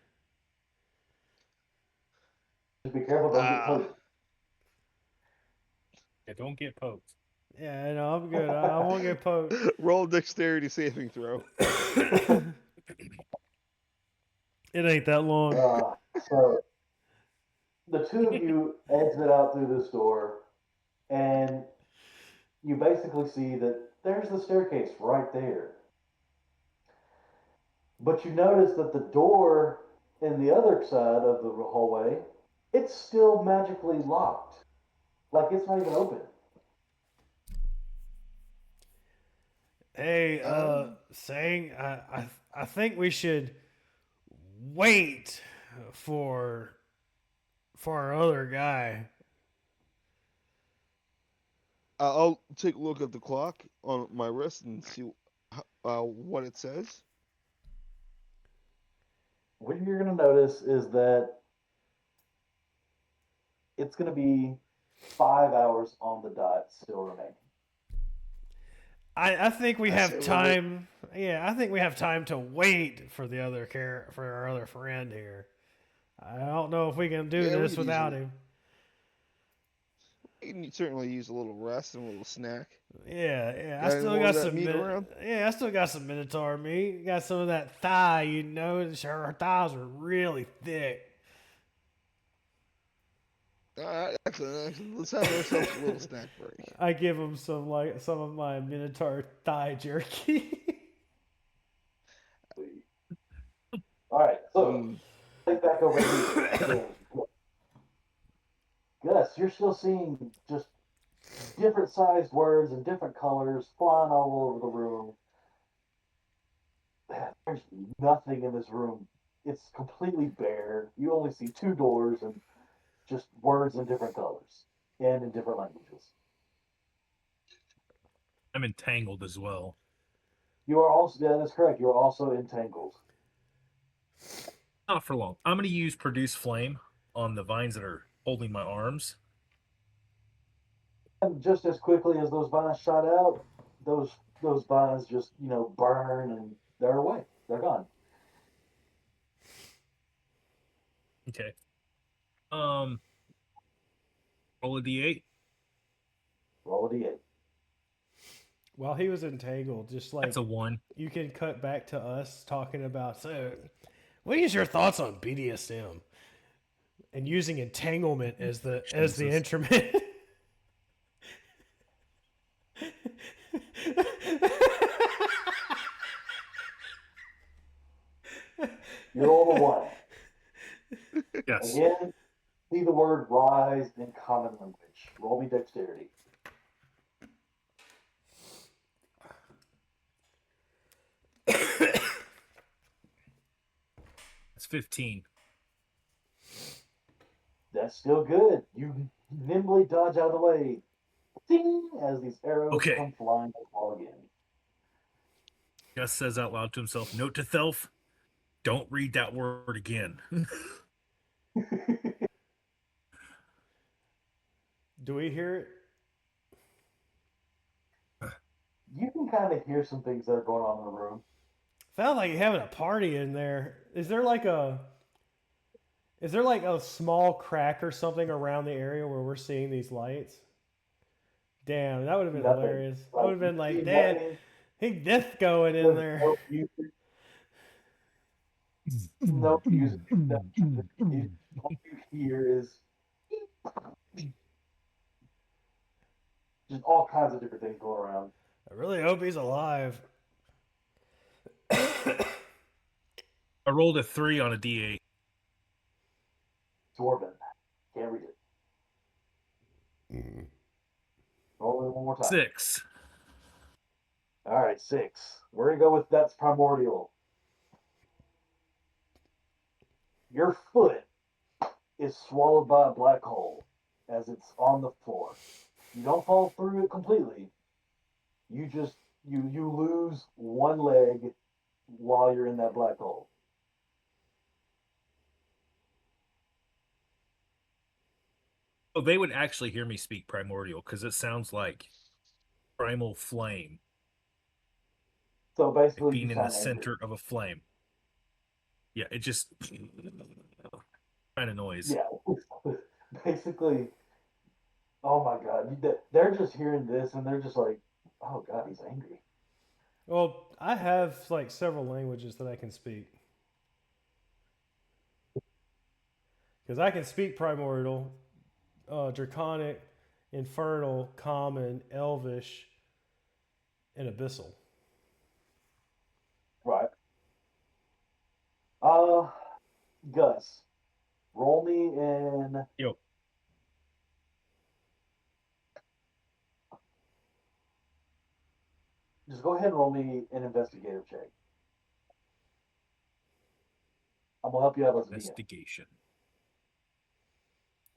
Just be careful, don't get poked. Yeah, don't get poked. Yeah, no, I'm good. I won't get poked. Roll dexterity saving throw. It ain't that long. So the two of you exit out through this door, and you basically see that there's the staircase right there. But you notice that the door in the other side of the hallway, it's still magically locked. Like it's not even open. Hey, Sang, I think we should wait for our other guy. I'll take a look at the clock on my wrist and see what it says. What you're going to notice is that it's going to be 5 hours on the dot still remaining. I think we I have say time. Yeah, I think we have time to wait for the other for our other friend here. I don't know if we can do Yeah, we this could without him. you can certainly use a little rest and a little snack. Yeah, I Got any still more of got that some meat around? Yeah, I still got some Minotaur meat. Got some of that thigh, you know. Her thighs are really thick. Excellent. Let's have ourselves a little snack break. I give him some of my Minotaur thigh jerky. All right, so Mm. take back over here. Gus, you're still seeing just different sized words and different colors flying all over the room. There's nothing in this room. It's completely bare. You only see two doors and just words in different colors and in different languages. I'm entangled as well. You are also, yeah, that's correct. You are also entangled. Not for long. I'm going to use produce flame on the vines that are holding my arms. And just as quickly as those vines shot out, those vines just burn and they're away. They're gone. Okay. Roll a d8. Roll a d8. While he was entangled, just like That's a 1. you can cut back to us talking about. So, what is your thoughts on BDSM and using entanglement as the Jesus. instrument? You roll a 1. Yes. Again, see the word rise in common language. Roll me dexterity. It's 15. That's still good. You nimbly dodge out of the way. Ding! As these arrows Okay. come flying to fall again. Gus says out loud to himself, note to self, don't read that word again. Do we hear it? You can kind of hear some things that are going on in the room. Sounds like you're having a party in there. Is there like a small crack or something around the area where we're seeing these lights? Damn, that would have been Nothing. hilarious. I would have been like, See Dad, nothing. he death going in there. No music. No music. All you hear is just all kinds of different things going around. I really hope he's alive. I rolled a 3 on a d8. Dwarven. Can't read it. Roll it one more time. 6. All right, 6. We're going to go with that's primordial. Your foot is swallowed by a black hole as it's on the floor. You don't fall through it completely. You just you lose one leg while you're in that black hole. Oh, they would actually hear me speak primordial because it sounds like primal flame. So basically, Being you in the sound angry. center of a flame. Yeah, it just kind of noise. Yeah, basically. Oh my God, they're just hearing this and they're just like, "Oh God, he's angry." Well, I have like several languages that I can speak. Because I can speak primordial, draconic, infernal, common, elvish, and abyssal. Right. Gus, roll me in. Yo. Just go ahead and roll me an investigative check. I'm gonna help you out as a beginner. Investigation.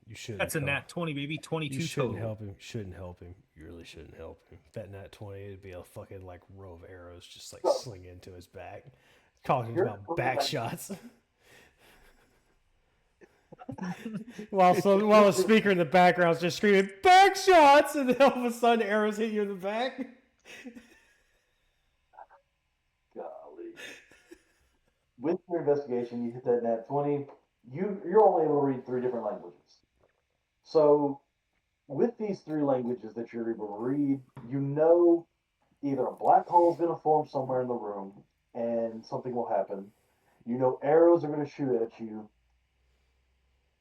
You shouldn't. That's a help. nat 20, baby. 22 You shouldn't total. help him. Shouldn't help him. You really shouldn't help him. That nat 20, it'd be a fucking like row of arrows just like So, sling into his back. Talking You're about three back languages. shots. while the speaker in the background is just screaming back shots, and then all of a sudden arrows hit you in the back. Golly. With your investigation, you hit that nat 20. You're only able to read 3 different languages. So, with these 3 languages that you're able to read, you know either a black hole is going to form somewhere in the room and something will happen. You know arrows are going to shoot at you,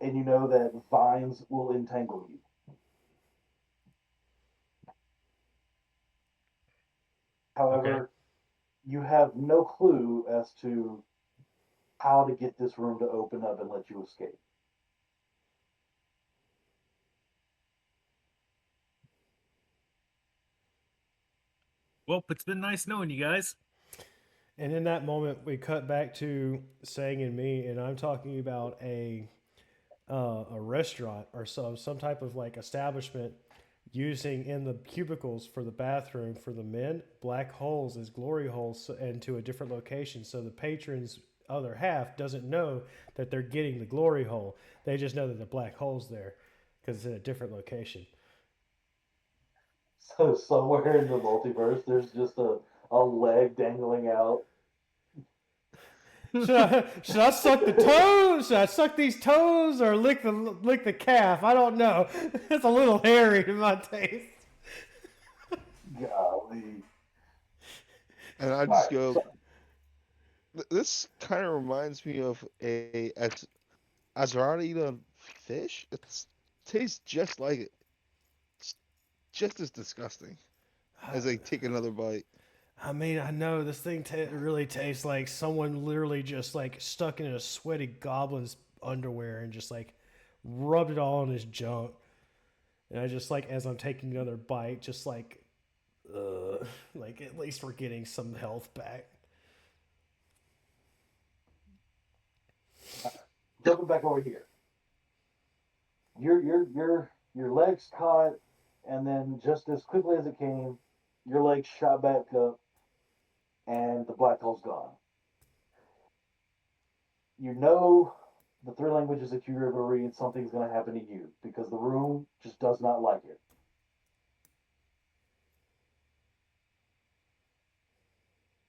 and you know that vines will entangle you. However, you have no clue as to how to get this room to open up and let you escape. Well, it's been nice knowing you guys. And in that moment, we cut back to Sang and me, and I'm talking about a restaurant or some type of like establishment using in the cubicles for the bathroom for the men black holes as glory holes and to a different location, so the patrons other half doesn't know that they're getting the glory hole. They just know that the black hole's there because it's in a different location. So somewhere in the multiverse, there's just a leg dangling out. Should I suck the toes? Should I suck these toes or lick the calf? I don't know. It's a little hairy to my taste. Golly. And I All just right, go. so, This kind of reminds me of a Azarita fish. It tastes just like it. It's just as disgusting as I take another bite. I mean, I know this thing really tastes like someone literally just like stuck in a sweaty goblin's underwear and just like rubbed it all on his junk. And I just like, as I'm taking another bite, just like, like at least we're getting some health back. jumping back over here. Your legs caught, and then just as quickly as it came, your legs shot back up, and the black hole's gone. You know the 3 languages that you ever read, something's going to happen to you because the room just does not like it.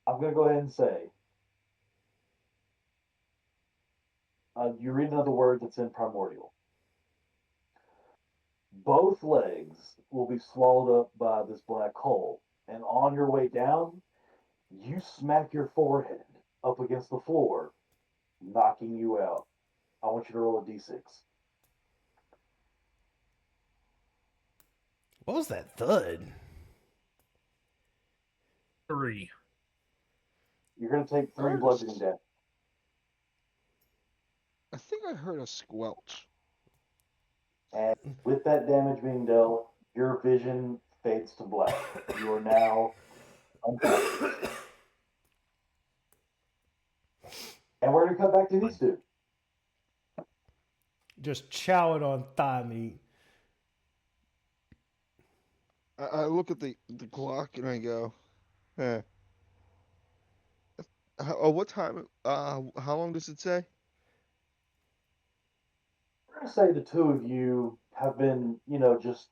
I'm going to go ahead and say you read another word that's in primordial. Both legs will be swallowed up by this black hole, and on your way down, you smack your forehead up against the floor, knocking you out. I want you to roll a d6. What was that thud? 3. You're going to take 3 bludgeoning damage. I think I heard a squelch. And with that damage being dealt, your vision fades to black. You are now unconscious. And we're going to cut back to these 2. Just chowing on thigh meat. I look at the clock and I go, eh. What time? How long does it say? We're going to say the 2 of you have been, just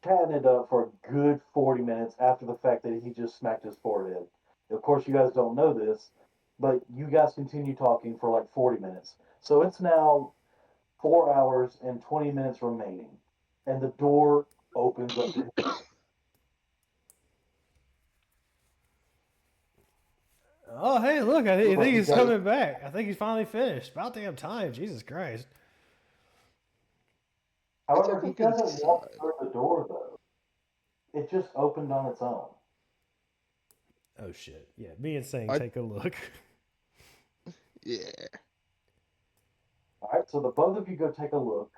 chatting it up for a good 40 minutes after the fact that he just smacked his forehead. Of course, you guys don't know this, but you guys continue talking for like 40 minutes. So it's now 4 hours and 20 minutes remaining. And the door opens up to him. Oh, hey, look, I think he's got it. coming back. I think he's finally finished. About damn time. Jesus Christ. However, took a he look doesn't walk inside. through the door, though. It just opened on its own. Oh, shit. Yeah, me and Sang I- take a look. Yeah. All right, so the both of you go take a look.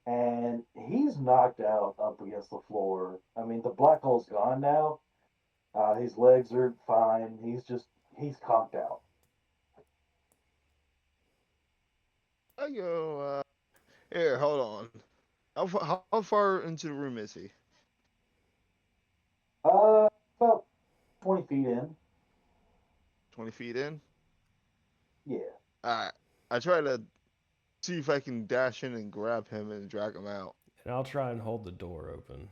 And he's knocked out up against the floor. I mean, the black hole's gone now. His legs are fine. He's conked out. I go, Here, hold on. How far into the room is he? About 20 feet in. 20 feet in? Yeah. Alright. I try to see if I can dash in and grab him and drag him out. And I'll try and hold the door open.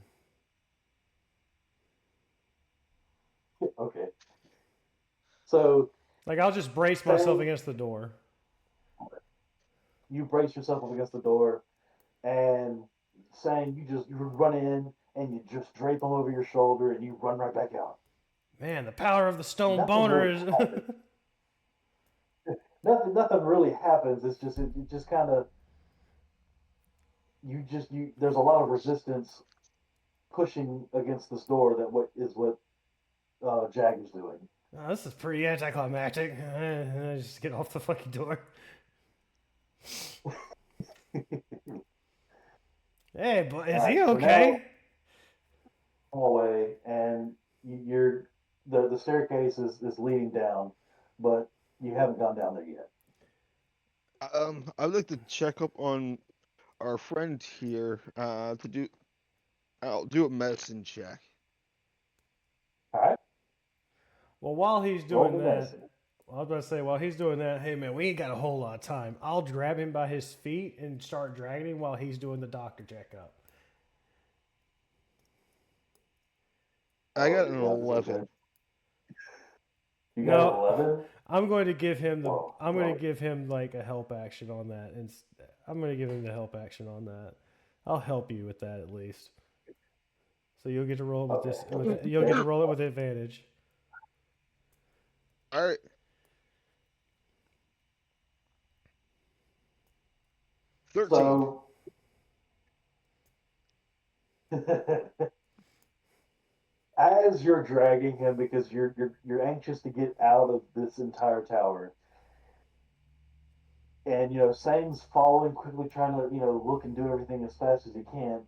Okay. So Like, I'll just brace myself against the door. you brace yourself up against the door, and saying you run in and you just drape them over your shoulder and you run right back out. Man, the power of the stone Nothing boner really is. happens. Nothing really happens. It's just it just kind of you. There's a lot of resistance pushing against this door. What Jagger's doing. Oh, this is pretty anticlimactic. Just get off the fucking door. Hey, but is he Alright, so okay? Hallway, and you're the staircase is leading down, but you haven't gone down there yet. I'd like to check up on our friend here. I'll do a medicine check. All right, Well, while he's roll doing me that, medicine. I was about to say, while he's doing that, hey man, we ain't got a whole lot of time. I'll grab him by his feet and start dragging him while he's doing the doctor checkup. I got You an got this, 11. okay. You got No, an 11. I'm going to give him the. Whoa, I'm going whoa. to give him like a help action on that, and I'm going to give him the help action on that. I'll help you with that at least. So you'll get to roll with this. You'll get to roll it with advantage. All right. 13. So, as you're dragging him because you're anxious to get out of this entire tower, and Sang's following quickly, trying to look and do everything as fast as he can.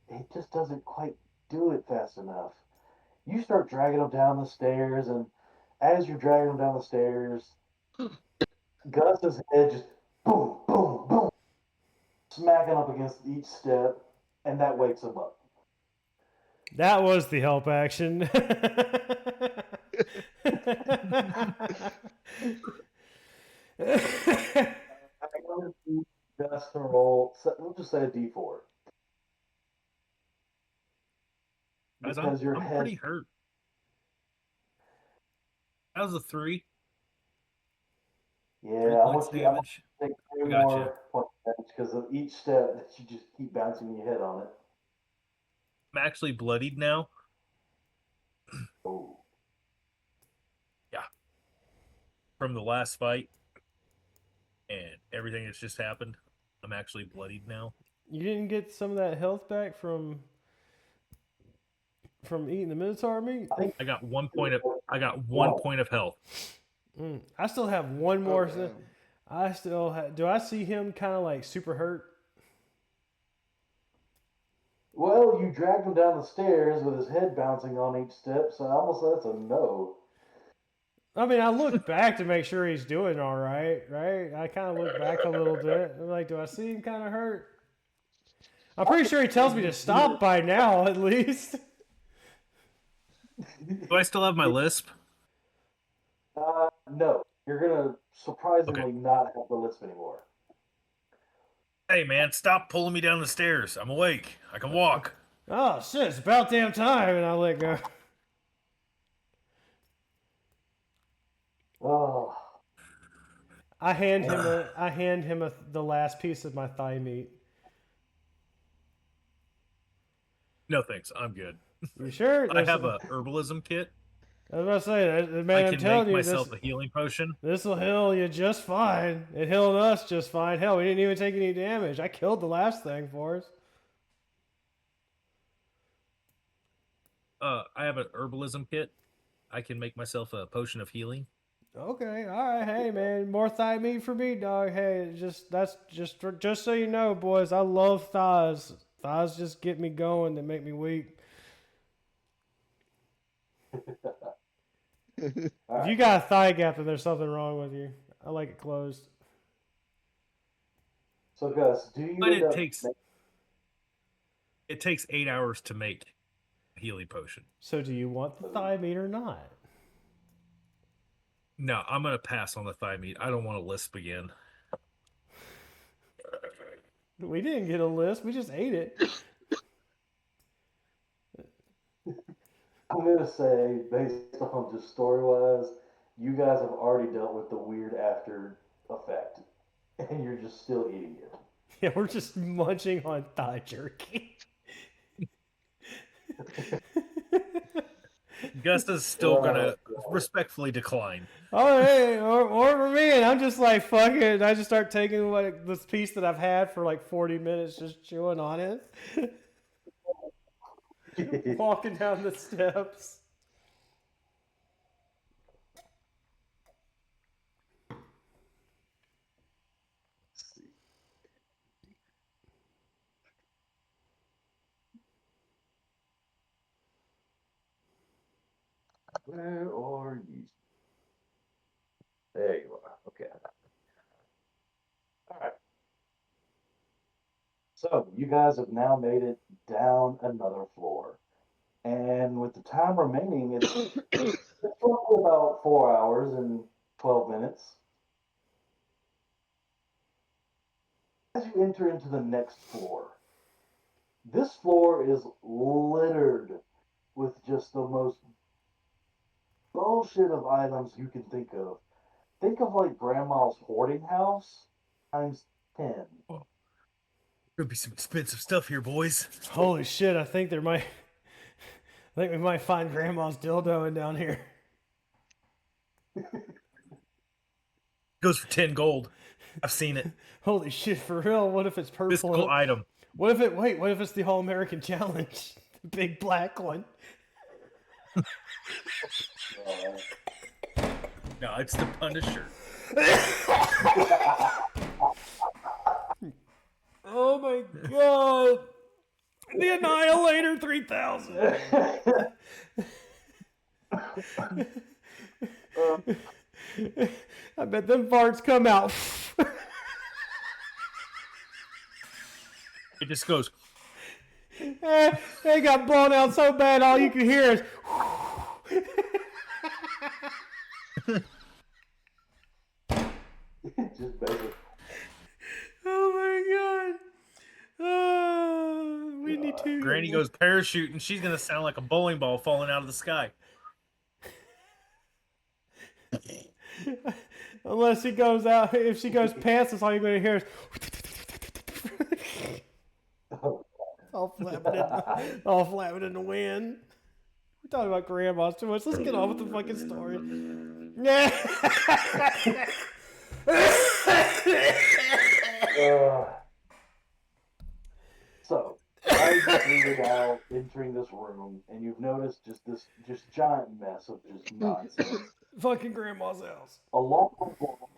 It just doesn't quite do it fast enough. You start dragging him down the stairs, and as you're dragging him down the stairs, Gus's head just boom, boom, boom, smacking up against each step, and that wakes him up. That was the help action. I'm going to need Gus to roll. We'll just say a D4 Guys, because your I'm head. pretty hurt. That was a 3. Yeah, 3 I points want you. I want damage. you to take 3 Gotcha. more points of damage because of each step that you just keep bouncing your head on it. I'm actually bloodied now. Oh. From the last fight and everything that's just happened. I'm actually bloodied now. You didn't get some of that health back from eating the Minotaur meat? I got 1 point of health. I still have one more. Okay. I still do. I see him kind of like super hurt. Well, you dragged him down the stairs with his head bouncing on each step, so I almost say that's a no. I mean, I look back to make sure he's doing all right. Right? I kind of look back a little bit. I'm like, do I see him kind of hurt? I'm pretty sure he tells me to stop by now, at least. Do I still have my lisp? No. You're gonna surprisingly not have the lisp anymore. Hey man, stop pulling me down the stairs. I'm awake. I can walk. Oh shit! It's about damn time, and I let go. Oh. I hand him the last piece of my thigh meat. No thanks. I'm good. You sure? I have a herbalism kit. I was about to say, man, I I'm can telling make you, myself a healing potion. this will heal you just fine. It healed us just fine. Hell, we didn't even take any damage. I killed the last thing for us. I have an herbalism kit. I can make myself a potion of healing. Okay, all right. Hey, man, more thigh meat for me, dog. Hey, that's just so you know, boys. I love thighs. Thighs just get me going. They make me weak. If you got a thigh gap, then there's something wrong with you. I like it closed. So, Gus, do you But end up? it takes 8 hours to make a Healy potion. So do you want the thigh meat or not? No, I'm gonna pass on the thigh meat. I don't want to lisp again. We didn't get a list. We just ate it. I'm gonna say, based on just story-wise, you guys have already dealt with the weird after effect, and you're just still eating it. Yeah, we're just munching on thigh jerky. Gus is still gonna respectfully decline. Oh, hey, or for me, and I'm just like, fuck it. I just start taking like this piece that I've had for like 40 minutes, just chewing on it, walking down the steps. Where are you? There you are. Okay. All right. So you guys have now made it down another floor, and with the time remaining, it's roughly about 4 hours and 12 minutes. As you enter into the next floor, this floor is littered with just the most bullshit of items you can think of. Think of like grandma's hoarding house times 10. Could be some expensive stuff here, boys. Holy shit! I think we might find Grandma's dildo in down here. Goes for 10 gold. I've seen it. Holy shit! For real? What if it's purple? Physical item. What if it? Wait. What if it's the All American Challenge? The big black one. No, it's the Punisher. Oh my god! The Annihilator 3000. I bet them farts come out. It just goes. They got blown out so bad, all you can hear is. Just basic. Oh my god! We need to. Granny goes parachuting. She's gonna sound like a bowling ball falling out of the sky. Unless she goes out, if she goes past us, all you're going to hear is. all flapping in the wind. We're talking about grandmas too much. Let's get on with the fucking story. So, I just needed out entering this room, and you've noticed just giant mess of just nonsense. Fucking grandma's house. Along the wall,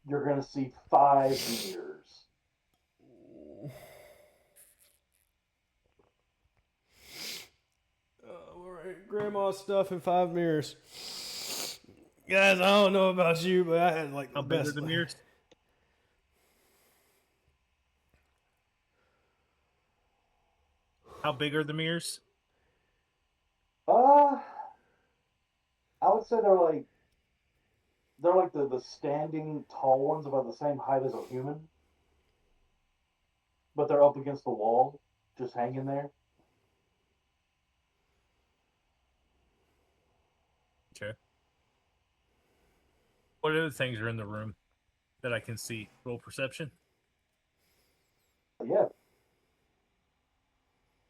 you're gonna see 5 mirrors. Alright, grandma's stuff in 5 mirrors. Guys, I don't know about you, but I had like How the big best. are the mirrors? How big are the mirrors? I would say they're like the standing tall ones, about the same height as a human, but they're up against the wall, just hanging there. Okay. What other things are in the room that I can see? Roll perception. Yeah,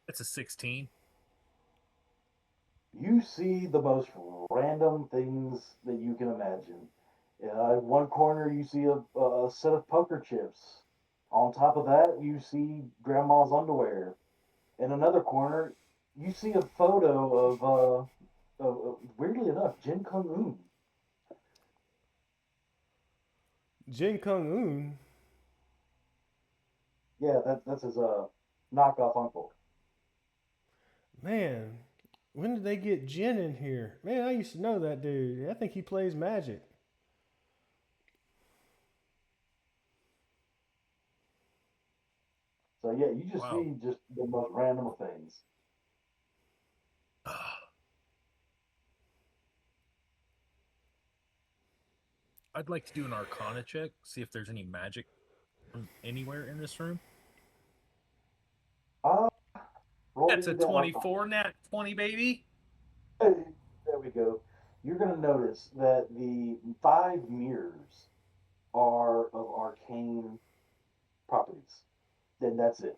That's a 16. you see the most random things that you can imagine. One corner, you see a set of poker chips. On top of that, you see grandma's underwear. In another corner, you see a photo of weirdly enough, Jin Kung Un. Jin Kung Un. Yeah, that's his knockoff uncle. Man, when did they get Jin in here? Man, I used to know that dude. I think he plays Magic. So yeah, you just Wow. see just the most random of things. I'd like to do an Arcana check, see if there's any magic from anywhere in this room. Uh, roll That's me a that Arcana. 24 nat 20, baby. Hey, there we go. You're gonna notice that the 5 mirrors are of arcane properties. Then that's it.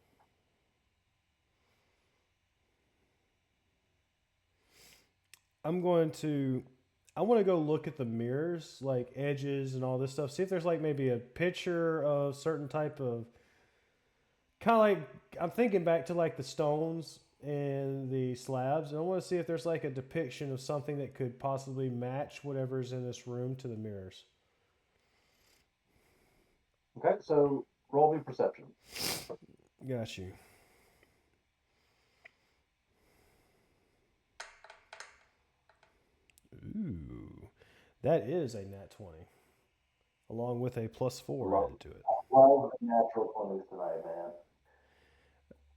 I'm going to. I want to go look at the mirrors, like edges and all this stuff. See if there's like maybe a picture of certain type of kind of like I'm thinking back to like the stones and the slabs, and I want to see if there's like a depiction of something that could possibly match whatever's in this room to the mirrors. Okay, so roll me perception. Got you. Ooh, that is a nat 20, along with a +4 Love, added to it. love the natural 20s tonight, man.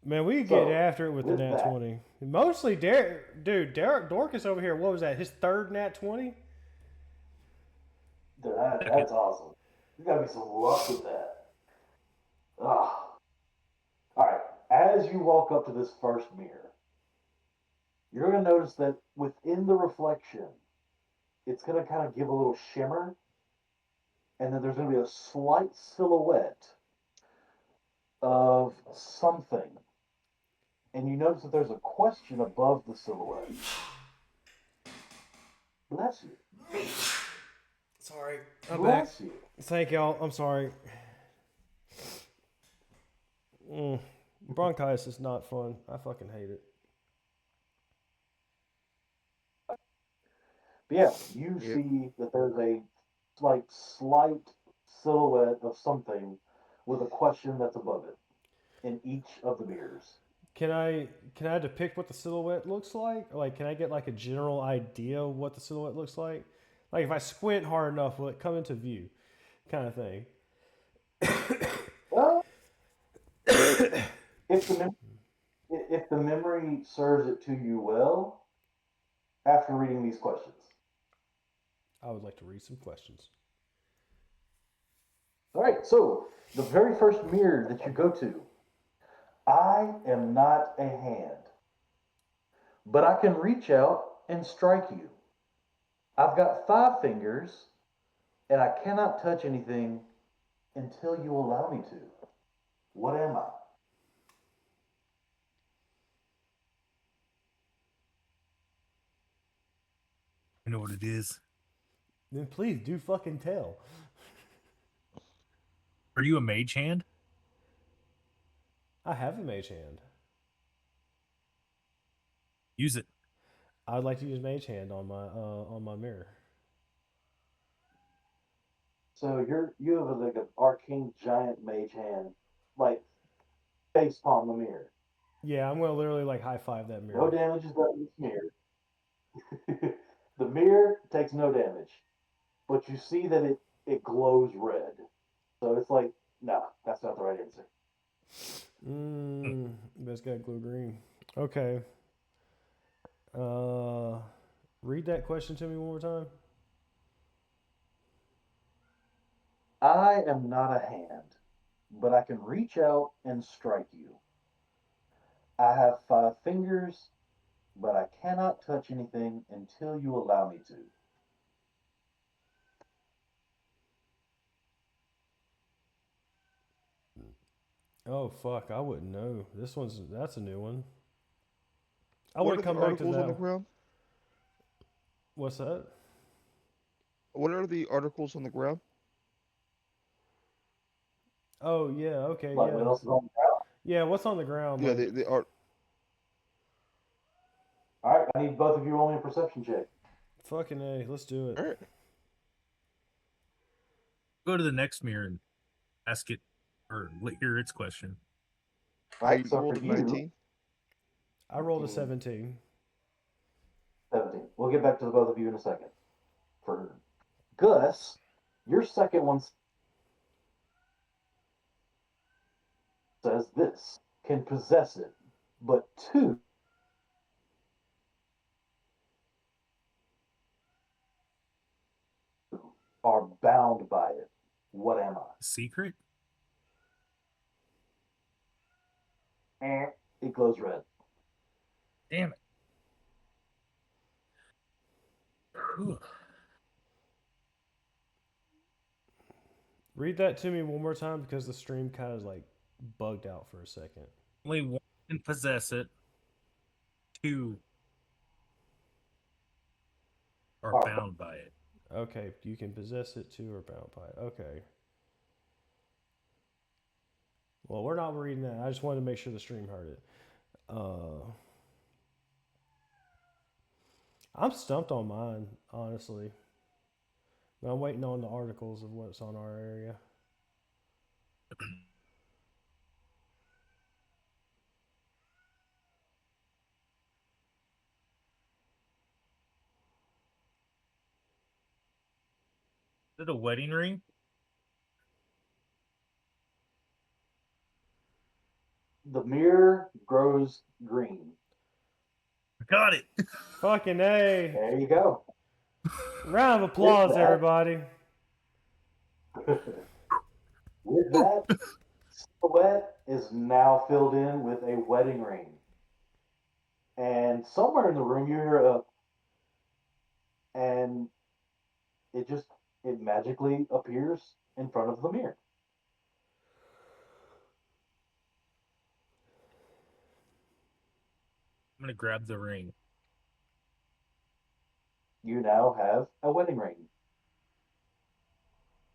Man, we could get So after it with the with nat that, 20. Mostly Derek, dude. Derek Dorcas over here. What was that? His third nat 20? that's awesome. There's gotta be some luck with that. Ah. All right. As you walk up to this first mirror, you're gonna notice that within the reflection, it's gonna kind of give a little shimmer, and then there's gonna be a slight silhouette of something. And you notice that there's a question above the silhouette. Bless you. Sorry, I'm back. Bless you. Thank y'all. I'm sorry. Bronchitis is not fun. I fucking hate it. But yeah, you Yep. see that there's a like slight silhouette of something with a question that's above it in each of the mirrors. Can I depict what the silhouette looks like? Like, can I get like a general idea of what the silhouette looks like? Like, if I squint hard enough, will it come into view? Kind of thing. Well, if if the memory serves it to you well, after reading these questions. I would like to read some questions. All right, so the very first mirror that you go to, I am not a hand, but I can reach out and strike you. I've got 5 fingers, and I cannot touch anything until you allow me to. What am I? I know what it is. Then please do fucking tell. Are you a mage hand? I have a mage hand. Use it. I'd like to use mage hand on my mirror. So you have like an arcane giant mage hand, like face palm the mirror. Yeah, I'm gonna literally like high five that mirror. No damage is done to this mirror. The mirror takes no damage, but you see that it glows red. So it's like, no, that's not the right answer. But it's got glue green. Okay. Read that question to me one more time. I am not a hand, but I can reach out and strike you. I have 5 fingers, but I cannot touch anything until you allow me to. Oh fuck, I wouldn't know. That's a new one. I What would are have the come back to articles on the that. ground? What's that? What are the articles on the ground? Oh yeah, okay, Like, yeah. what else is on the ground? Yeah, what's on the ground? Yeah, Like, the art. All right, I need both of you rolling a perception check. fucking A, let's do it. All right. Go to the next mirror and ask it, or hear its question. All I right, so rolled for a you, 19. I rolled a 17. 17. We'll get back to the both of you in a second. For Gus, your second one's says this can possess it, but two are bound by it. What am I? Secret? It glows red. Damn it. Whew. Read that to me one more time because the stream kind of like bugged out for a second. Only one can possess it. Two are bound by it. Okay, you can possess it, two are bound by it. Okay. Well, we're not reading that. I just wanted to make sure the stream heard it. I'm stumped on mine, honestly. But I'm waiting on the articles of what's on our area. Is it a wedding ring? The mirror grows green. Got it. Fucking A. There you go. Round of applause, that- everybody. With that, silhouette is now filled in with a wedding ring. And somewhere in the room you hear and it magically appears in front of the mirror. I'm gonna grab the ring. You now have a wedding ring.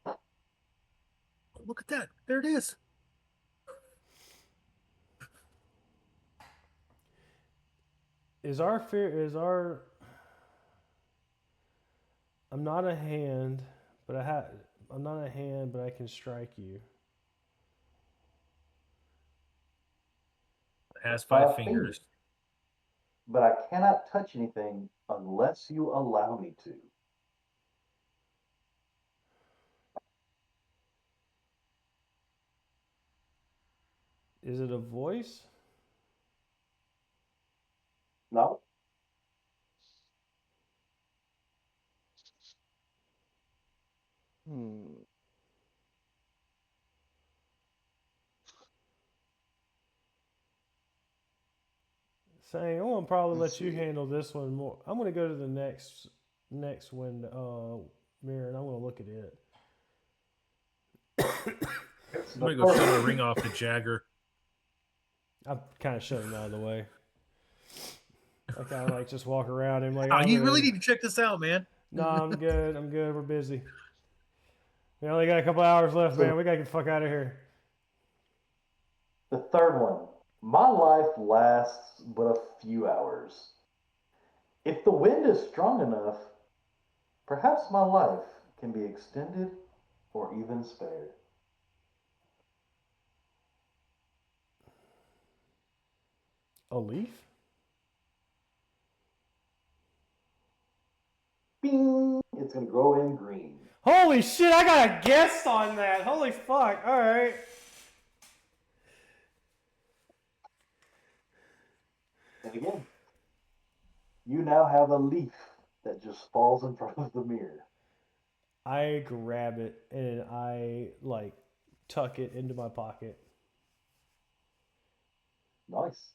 Oh, look at that. There it is. Is our fear I'm not a hand, but I'm not a hand, but I can strike you. It has 5 5 fingers. But I cannot touch anything unless you allow me to. Is it a voice? No? Saying, I'm gonna probably Let's let you see. handle this one more. I'm gonna go to the next window mirror and I'm gonna look at it. I'm gonna go shut the ring off to Jagger. I'm kind of shutting him out of the way. I kind of like just walk around and like. Oh, I'm you gonna- really need to check this out, man. No, I'm good. I'm good. We're busy. We only got a couple hours left, man. We gotta get the fuck out of here. The third one. My life lasts but a few hours. If the wind is strong enough, perhaps my life can be extended or even spared. A leaf? Bing! It's going to grow in green. Holy shit! I got a guess on that. Holy fuck! All right. And again, you now have a leaf that just falls in front of the mirror. I grab it and I like tuck it into my pocket. Nice.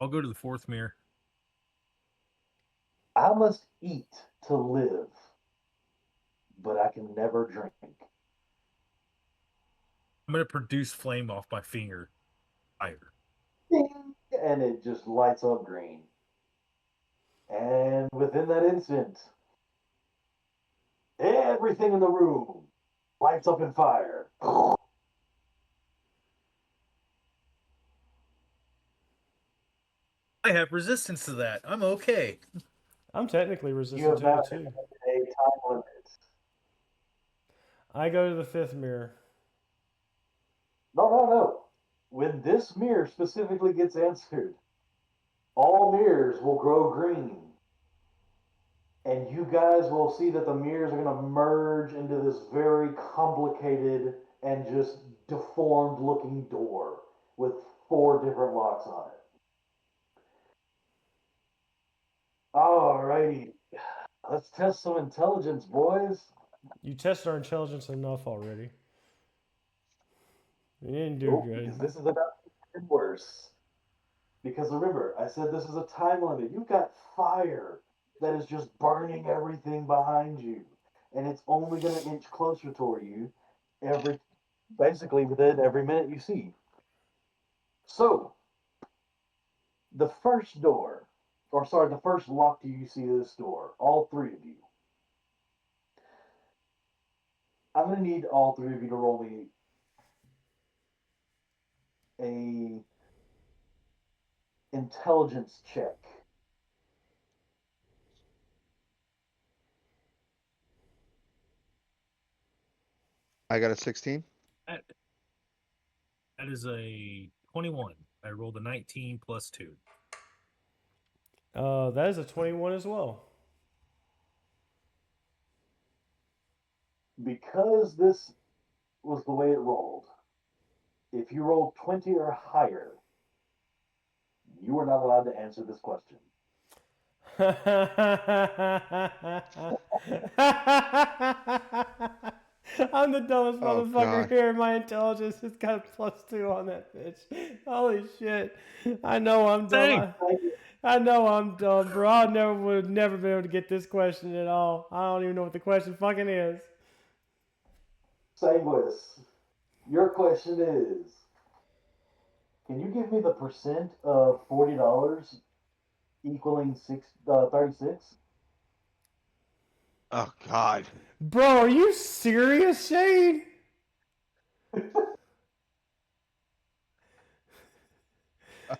I'll go to the 4th mirror. I must eat to live, but I can never drink. I'm gonna produce flame off my finger. Fire. Bing! And it just lights up green. And within that instant, everything in the room lights up in fire. I have resistance to that. I'm okay. I'm technically You resistant have to now it too. a time limit. I go to the 5th mirror. No. When this mirror specifically gets answered, all mirrors will grow green. And you guys will see that the mirrors are going to merge into this very complicated and just deformed looking door with 4 different locks on it. Alrighty. Let's test some intelligence, boys. You tested our intelligence enough already. We didn't do Nope, good. because this is about to get worse. Because remember, I said this is a time limit. You've got fire that is just burning everything behind you. And it's only going to inch closer toward you every, basically within every minute you see. So, the first door, or sorry, the first lock you see of this door, all 3 of you. I'm going to need all 3 of you to roll me a intelligence check. I got a 16. That, that is a 21. I rolled a 19 plus 2. That is a 21 as well. Because this was the way it rolled, if you roll 20 or higher, you are not allowed to answer this question. I'm the dumbest Oh, motherfucker God. here. My intelligence has got a +2 on that bitch. Holy shit. I know I'm dumb. Dang. I know I'm dumb, bro. I would never be able to get this question at all. I don't even know what the question fucking is. Sanguis, your question is, can you give me the percent of $40 equaling 36? Oh, God. Bro, are you serious, Shane?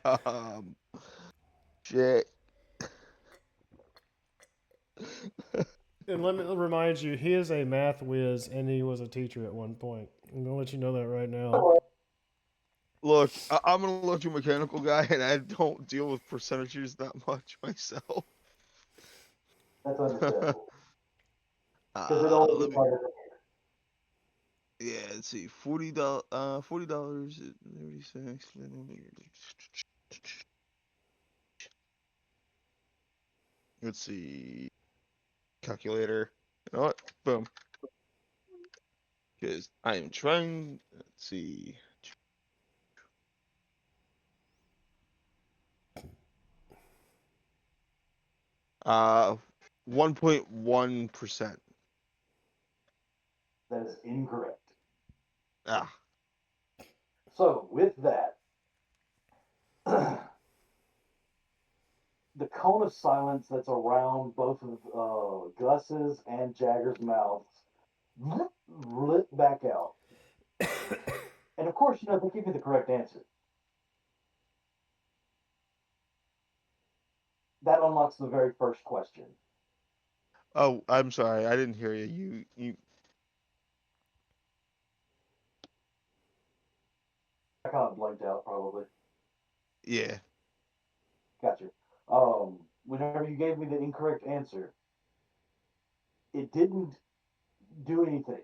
Um, shit. And let me remind you, he is a math whiz and he was a teacher at one point. I'm gonna let you know that right now. Look, I'm an electromechanical guy, and I don't deal with percentages that much myself. That's understandable. Because it only Let gets me. harder. Yeah, let's see. $40. $40. 36. Let's see. Calculator. You know what? Boom. Because I am trying. Let's see. 1.1%. That is incorrect. Ah. So, with that, the cone of silence that's around both of Gus's and Jagger's mouths lit back out. And of course, they give you the correct answer. That unlocks the very first question. Oh, I'm sorry. I didn't hear you. You. I kind of blanked out, probably. Yeah. Gotcha. Whenever you gave me the incorrect answer, it didn't do anything.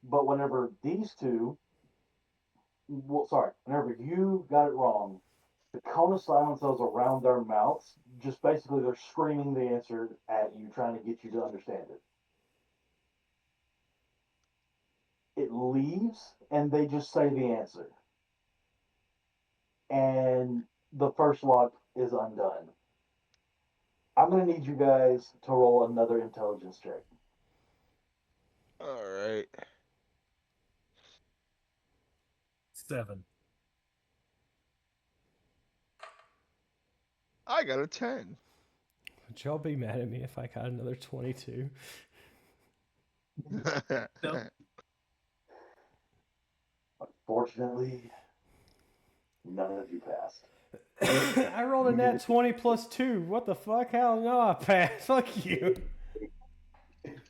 But whenever these two, well, sorry, whenever you got it wrong, the cone of silence that was around their mouths, just basically they're screaming the answer at you, trying to get you to understand it. It leaves, and they just say the answer. And the first lock is undone. I'm going to need you guys to roll another intelligence check. All right. 7. I got a 10. Would y'all be mad at me if I got another 22? No. Unfortunately, none of you passed. I rolled a nat 20 plus 2. What the fuck? Hell no, I passed. Fuck you.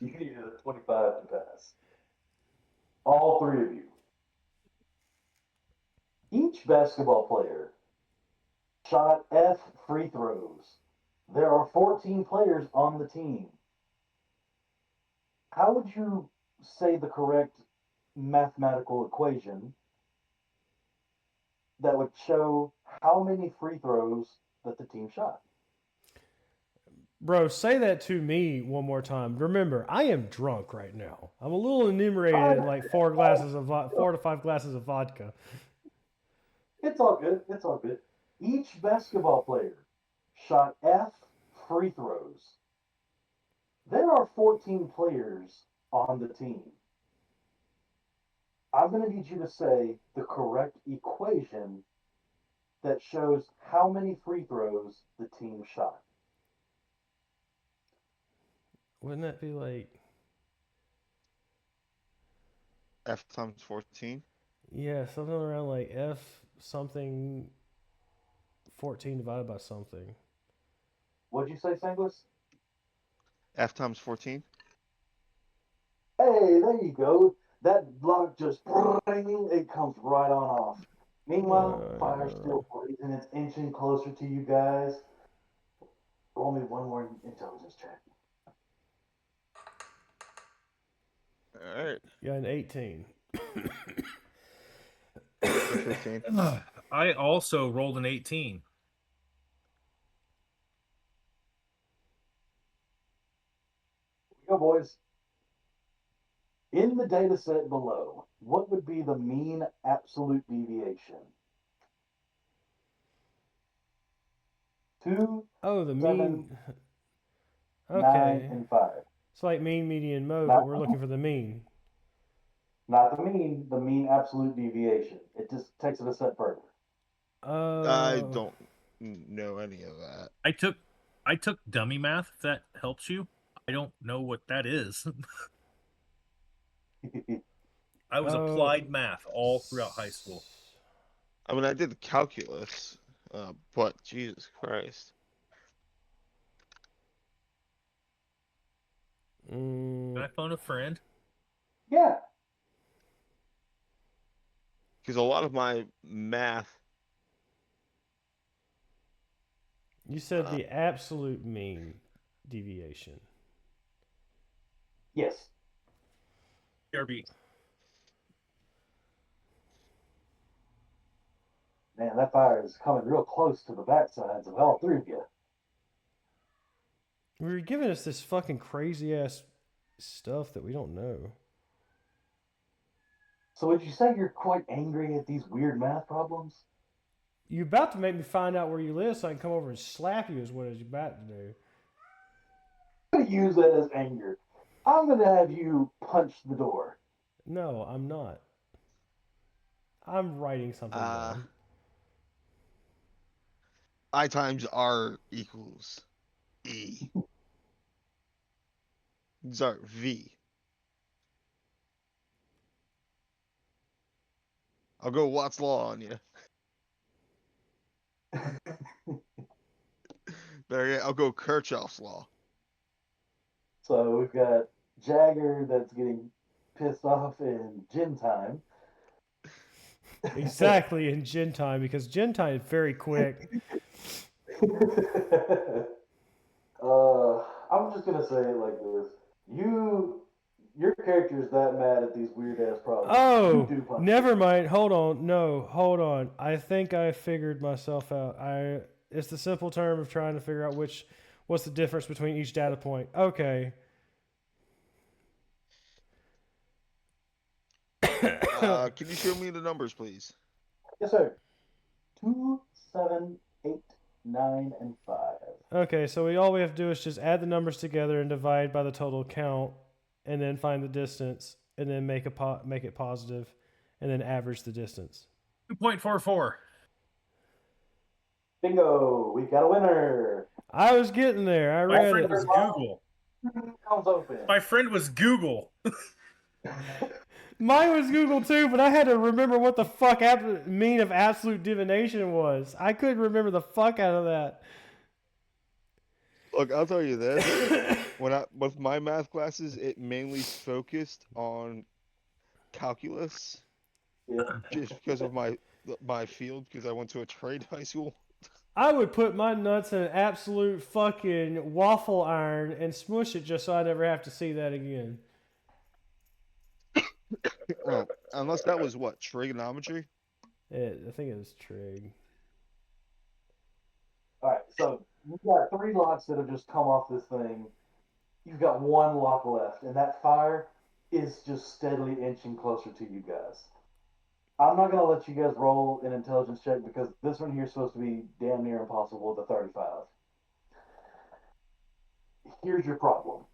You needed a 25 to pass. All 3 of you. Each basketball player shot F free throws. There are 14 players on the team. How would you say the correct mathematical equation that would show how many free throws that the team shot. Bro, say that to me one more time. Remember, I am drunk right now. I'm a little inebriated, like 4 to 5 glasses of vodka. It's all good. It's all good. Each basketball player shot F free throws. There are 14 players on the team. I'm going to need you to say the correct equation that shows how many free throws the team shot. Wouldn't that be like, F times 14. yeah, something around like F something 14 divided by something? What'd you say, Sanglis? F times 14. Hey, there you go. That block just it comes right on off. Meanwhile, fire's still blazing. It's inching closer to you guys. Roll me one more intelligence check. All right. Yeah, an 18. 15. I also rolled an 18. Here we go, boys. In the data set below, what would be the mean absolute deviation? 2, Oh, the 7, mean. 9, Okay. and 5. It's like mean, median, mode, Not- but we're looking for the mean. Not the mean absolute deviation. It just takes it a step further. I don't know any of that. I took dummy math, if that helps you. I don't know what that is. I was applied math all throughout high school. I mean, I did calculus, but Jesus Christ. Can I phone a friend? Yeah. Because a lot of my math. You said the absolute mean deviation. Yes. BRB. Man, that fire is coming real close to the backsides of all three of you. We were giving us this fucking crazy ass stuff that we don't know. So would you say you're quite angry at these weird math problems? You about to make me find out where you live so I can come over and slap you is what you're about to do. I'm going to use that as anger. I'm going to have you punch the door. No, I'm not. I'm writing something down. I times R equals E. Sorry, V. I'll go Watt's Law on you. Better yet, I'll go Kirchhoff's Law. So we've got Jagger that's getting pissed off in gym time. Exactly, in gin time, because gin time is very quick. I'm just gonna say it like this: your character is that mad at these weird ass problems. Oh, You do punch never mind. Hold on. No, hold on. I think I figured myself out. It's the simple term of trying to figure out what's the difference between each data point. Okay. Can you show me the numbers, please? Yes, sir. 2, 7, 8, 9, and 5. Okay, so all we have to do is just add the numbers together and divide by the total count, and then find the distance, and then make it positive, and then average the distance. 2.44. Bingo! We got a winner. I was getting there. I My read friend it. was Google. Comes open. My friend was Google. Mine was Google too, but I had to remember what the fuck mean of absolute divination was. I couldn't remember the fuck out of that. Look, I'll tell you this. With my math classes, it mainly focused on calculus, Yeah. just because of my field, because I went to a trade high school. I would put my nuts in an absolute fucking waffle iron and smush it just so I never have to see that again. Well, Unless that was what, trigonometry? I think it was trig. All right, so you've got 3 locks that have just come off this thing. You've got 1 lock left, and that fire is just steadily inching closer to you guys. I'm not gonna let you guys roll an intelligence check because this one here is supposed to be damn near impossible with a 35. Here's your problem.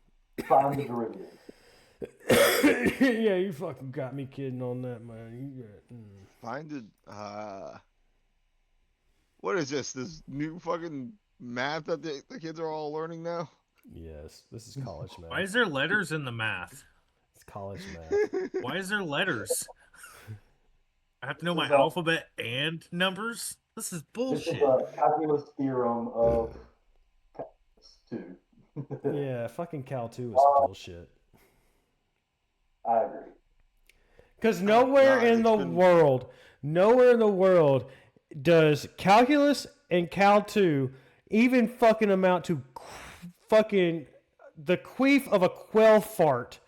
Find the derivative. Yeah, you fucking got me kidding on that, man. You got, Find it. What is this? This new fucking math that the kids are all learning now? Yes, this is college math. Why is there letters in the math? It's college math. Why is there letters? I have to know This my is a- alphabet and numbers? This is This is bullshit. a calculus theorem of calculus 2. Yeah, fucking Cal 2 is bullshit. I agree. Because nowhere God, in the world does calculus and Cal 2 even fucking amount to fucking the queef of a quail fart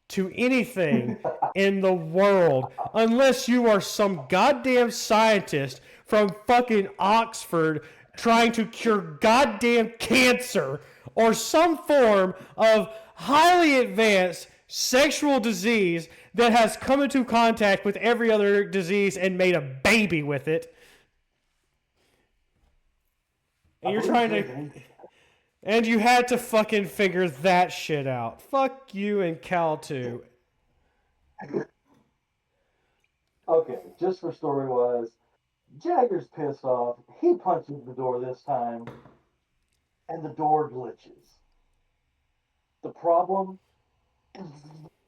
to anything in the world unless you are some goddamn scientist from fucking Oxford trying to cure goddamn cancer or some form of highly advanced sexual disease that has come into contact with every other disease and made a baby with it. And you're trying to... And you had to fucking figure that shit out. Fuck you and Cal 2. Okay, just for story wise, Jagger's pissed off. He punches the door this time, and the door glitches. The problem is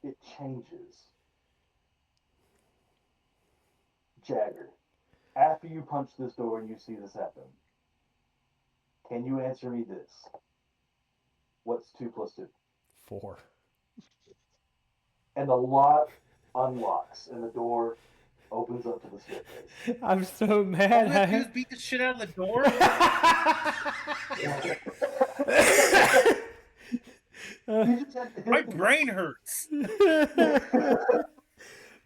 it changes. Jagger, after you punch this door and you see this happen, can you answer me this? What's 2 plus 2? 4. And the lock unlocks, and the door opens up to the staircase. I'm so All mad. I have to do is beat the shit out of the door? My brain hurts.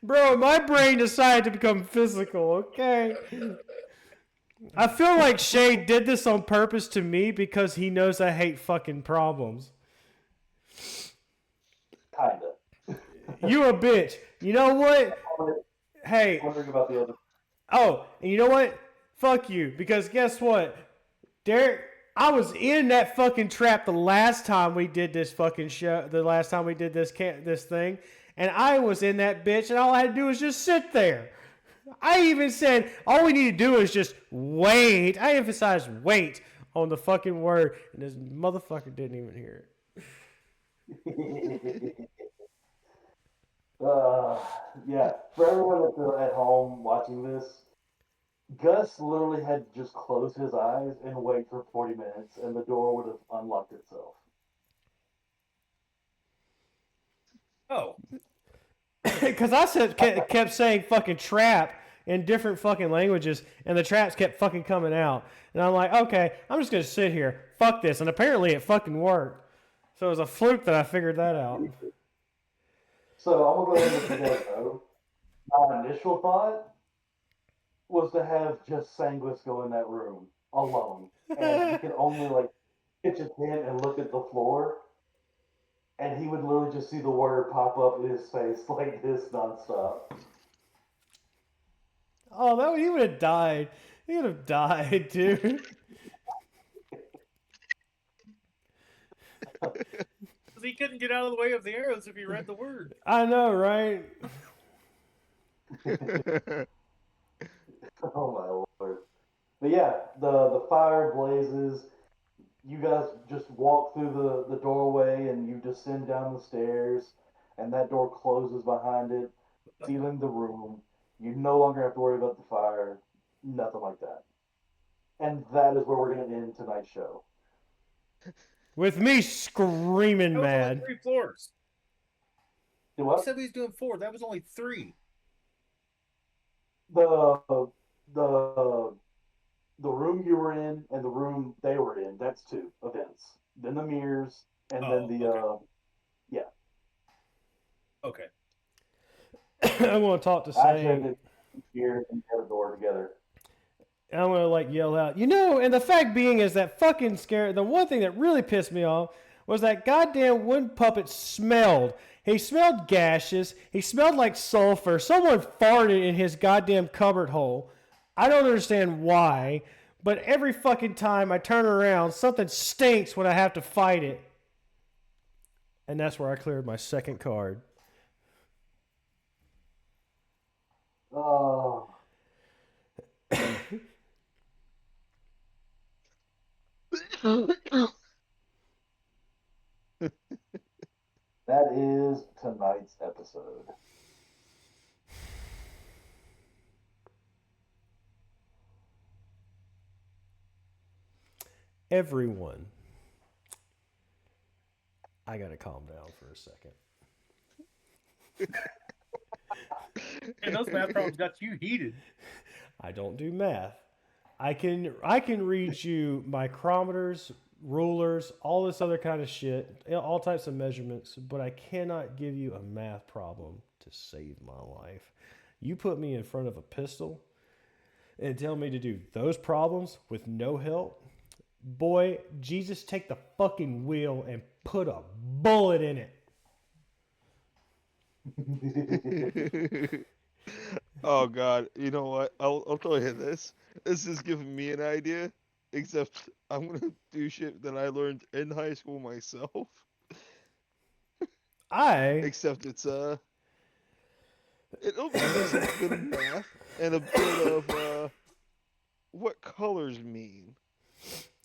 Bro, my brain decided to become physical, okay? I feel like Shay did this on purpose to me because he knows I hate fucking problems. Kinda. You a bitch. You know what? Hey, Wondering about the other. oh, and you know what? Fuck you. Because guess what? Derek, I was in that fucking trap the last time we did this fucking show, the last time we did this thing, and I was in that bitch, and all I had to do was just sit there. I even said, all we need to do is just wait. I emphasized wait on the fucking word, and this motherfucker didn't even hear it. Yeah, for everyone at home watching this, Gus literally had to just close his eyes and wait for 40 minutes, and the door would have unlocked itself. Oh, Because I kept saying fucking trap in different fucking languages, and the traps kept fucking coming out. And I'm like, okay, I'm just going to sit here. Fuck this. And apparently it fucking worked. So it was a fluke that I figured that out. So I'm gonna go ahead and let you guys know. My initial thought was to have just Sanguis go in that room alone, and he could only like pitch his hand and look at the floor, and he would literally just see the word pop up in his face like this nonstop. Oh, he would have died. He would have died, dude. because he couldn't get out of the way of the arrows if he read the word. I know, right? Oh my lord! But yeah, the fire blazes. You guys just walk through the doorway and you descend down the stairs, and that door closes behind it, sealing the room. You no longer have to worry about the fire, nothing like that. And that is where we're going to end tonight's show. With me screaming That was only mad. 3 floors. Do He what? said he was doing 4. That was only 3. The room you were in and the room they were in, that's 2 events. Then the mirrors, and then the okay. Okay. I'm going to talk to Actually, Sang. they here and the other door together. And I'm gonna like yell out, and the fact being is that fucking scare. The one thing that really pissed me off was that goddamn wooden puppet smelled. He smelled gaseous. He smelled like sulfur. Someone farted in his goddamn cupboard hole. I don't understand why, but every fucking time I turn around, something stinks when I have to fight it. And that's where I cleared my second card. Oh, that is tonight's episode. Everyone. I gotta calm down for a second. And those math problems got you heated. I don't do math. I can read you micrometers, rulers, all this other kind of shit, all types of measurements, but I cannot give you a math problem to save my life. You put me in front of a pistol and tell me to do those problems with no help. Boy, Jesus, take the fucking wheel and put a bullet in it. Oh God, you know what? I'll tell you this. This is giving me an idea. Except I'm gonna do shit that I learned in high school myself. Except it'll be just a bit of math and a bit of what colors mean.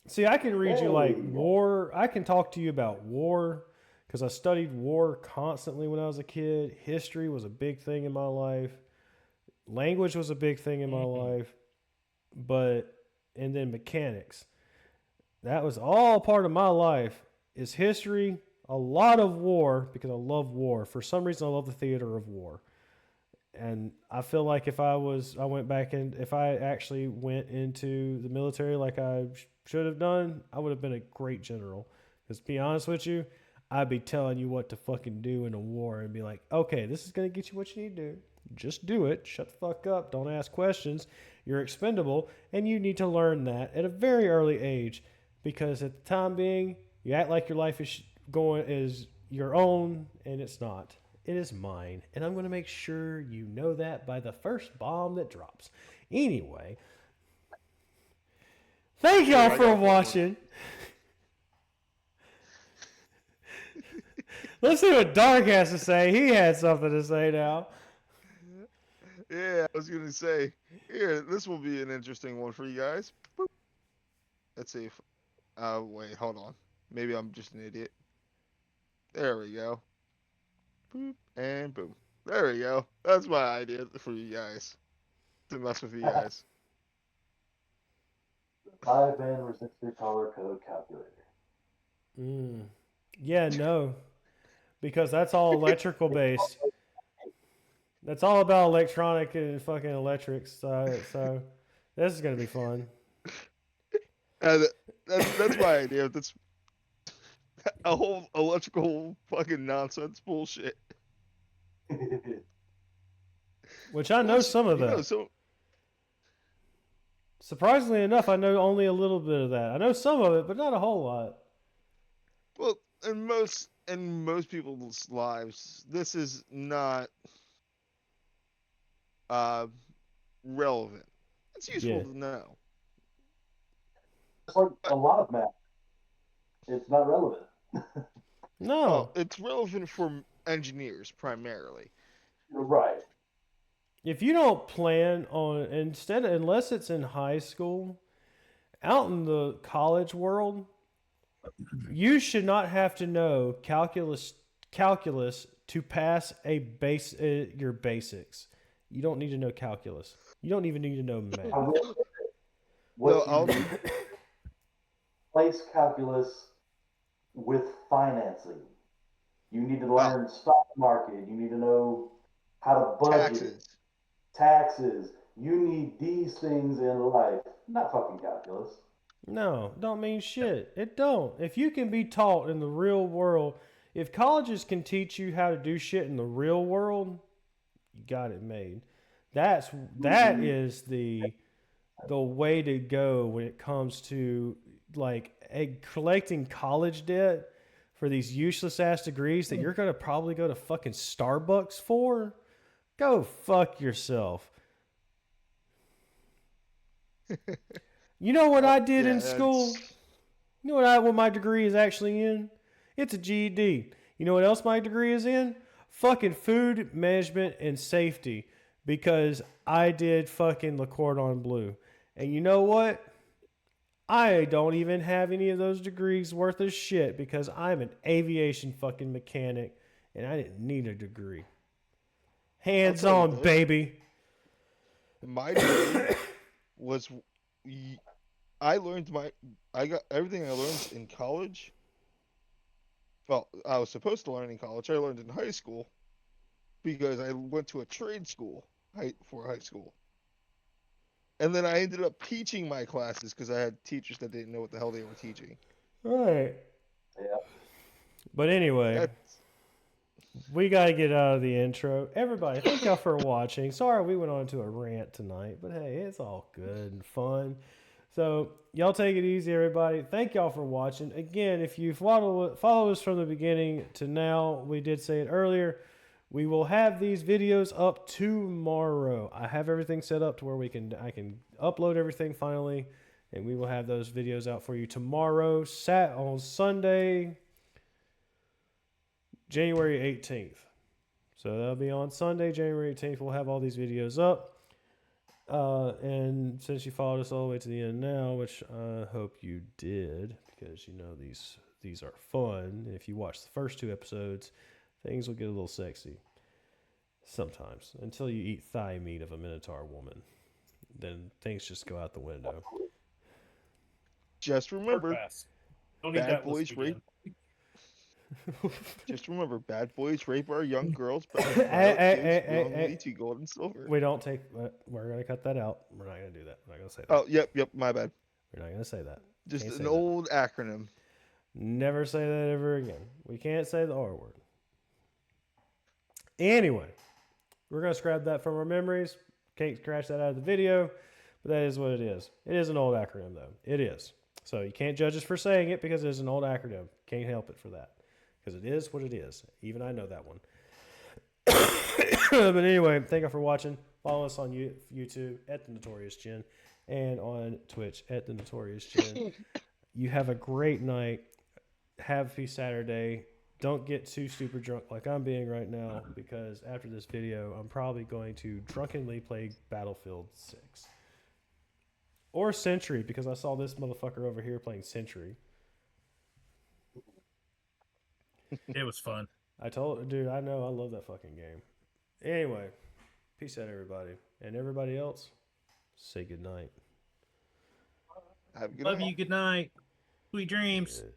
See, I can read you like Hey. war. I can talk to you about war because I studied war constantly when I was a kid. History was a big thing in my life. Language was a big thing in my life. And then mechanics. That was all part of my life. Is history, a lot of war because I love war. For some reason, I love the theater of war. And I feel like if I actually went into the military like I should have done, I would have been a great general. Because to be honest with you, I'd be telling you what to fucking do in a war and be like, okay, this is going to get you what you need to do. Just do it. Shut the fuck up. Don't ask questions. You're expendable. And you need to learn that at a very early age. Because at the time being, you act like your life is your own, and it's not. It is mine, and I'm going to make sure you know that by the first bomb that drops. Anyway, thank y'all for watching. Let's see what Dark has to say. He had something to say now. Yeah, I was gonna say, here, this will be an interesting one for you guys. Boop. Let's see if, wait, hold on. Maybe I'm just an idiot. There we go. Boop, and boom. There we go. That's my idea for you guys. To mess with you guys. 5-band resistor color code calculator. Yeah, no. Because that's all electrical based. That's all about electronic and fucking electrics. So this is going to be fun. That's my idea. That's a whole electrical fucking nonsense bullshit. Which I know some of that. So Surprisingly enough, I know only a little bit of that. I know some of it, but not a whole lot. well, in most people's lives, this is not relevant. It's useful to know. It's like a lot of math. It's not relevant. No. Well, it's relevant for engineers primarily. Right. If you don't plan on unless it's in high school, out in the college world, you should not have to know calculus to pass your basics. You don't need to know calculus. You don't even need to know math. What you place calculus with financing. You need to learn stock market. You need to know how to budget. Taxes. You need these things in life, not fucking calculus. No, don't mean shit. It don't. If you can be taught in the real world, if colleges can teach you how to do shit in the real world, you got it made. That is the way to go when it comes to like collecting college debt for these useless ass degrees that you're gonna probably go to fucking Starbucks for. Go fuck yourself. You know what I did in school? You know what my degree is actually in? It's a GED. You know what else my degree is in? Fucking food management and safety, because I did fucking Le Cordon Bleu. And you know what? I don't even have any of those degrees worth of shit because I'm an aviation fucking mechanic and I didn't need a degree. Hands on, baby. My degree was I got everything I learned in college. Well, I was supposed to learn in college. I learned in high school because I went to a trade school for high school. And then I ended up teaching my classes because I had teachers that didn't know what the hell they were teaching. Right. Yeah. But anyway, That's... we got to get out of the intro. Everybody, thank y'all for watching. Sorry we went on to a rant tonight, but hey, it's all good and fun. So y'all take it easy, everybody. Thank y'all for watching. Again, if you follow us from the beginning to now, we did say it earlier, we will have these videos up tomorrow. I have everything set up to where I can upload everything finally, and we will have those videos out for you tomorrow, on Sunday, January 18th. So that'll be on Sunday, January 18th. We'll have all these videos up. And since you followed us all the way to the end now, which I hope you did, because you know these are fun. If you watch the first 2 episodes, things will get a little sexy sometimes until you eat thigh meat of a Minotaur woman. Then things just go out the window. Just remember, Don't eat bad that boys rape. Just remember, bad boys rape our young girls. Hey, to gold and silver. We don't take. We're gonna cut that out. We're not gonna do that. We're not gonna say that. Oh, yep. My bad. We're not gonna say that. Just an old acronym. Never say that ever again. We can't say the R word. Anyway, we're going to scrap that from our memories. Can't scratch that out of the video, but that is what it is. It is an old acronym, though. It is. So you can't judge us for saying it because it is an old acronym. Can't help it for that. Because it is what it is. Even I know that one. But anyway, thank you for watching. Follow us on YouTube at The Notorious Jen and on Twitch at The Notorious Jen. You have a great night. Happy Saturday. Don't get too super drunk like I'm being right now, because after this video, I'm probably going to drunkenly play Battlefield 6. Or Sentry, because I saw this motherfucker over here playing Sentry. It was fun. Dude, I know. I love that fucking game. Anyway, peace out, everybody. And everybody else, say goodnight. Have a good Love night. you. Good night. Sweet dreams. Good.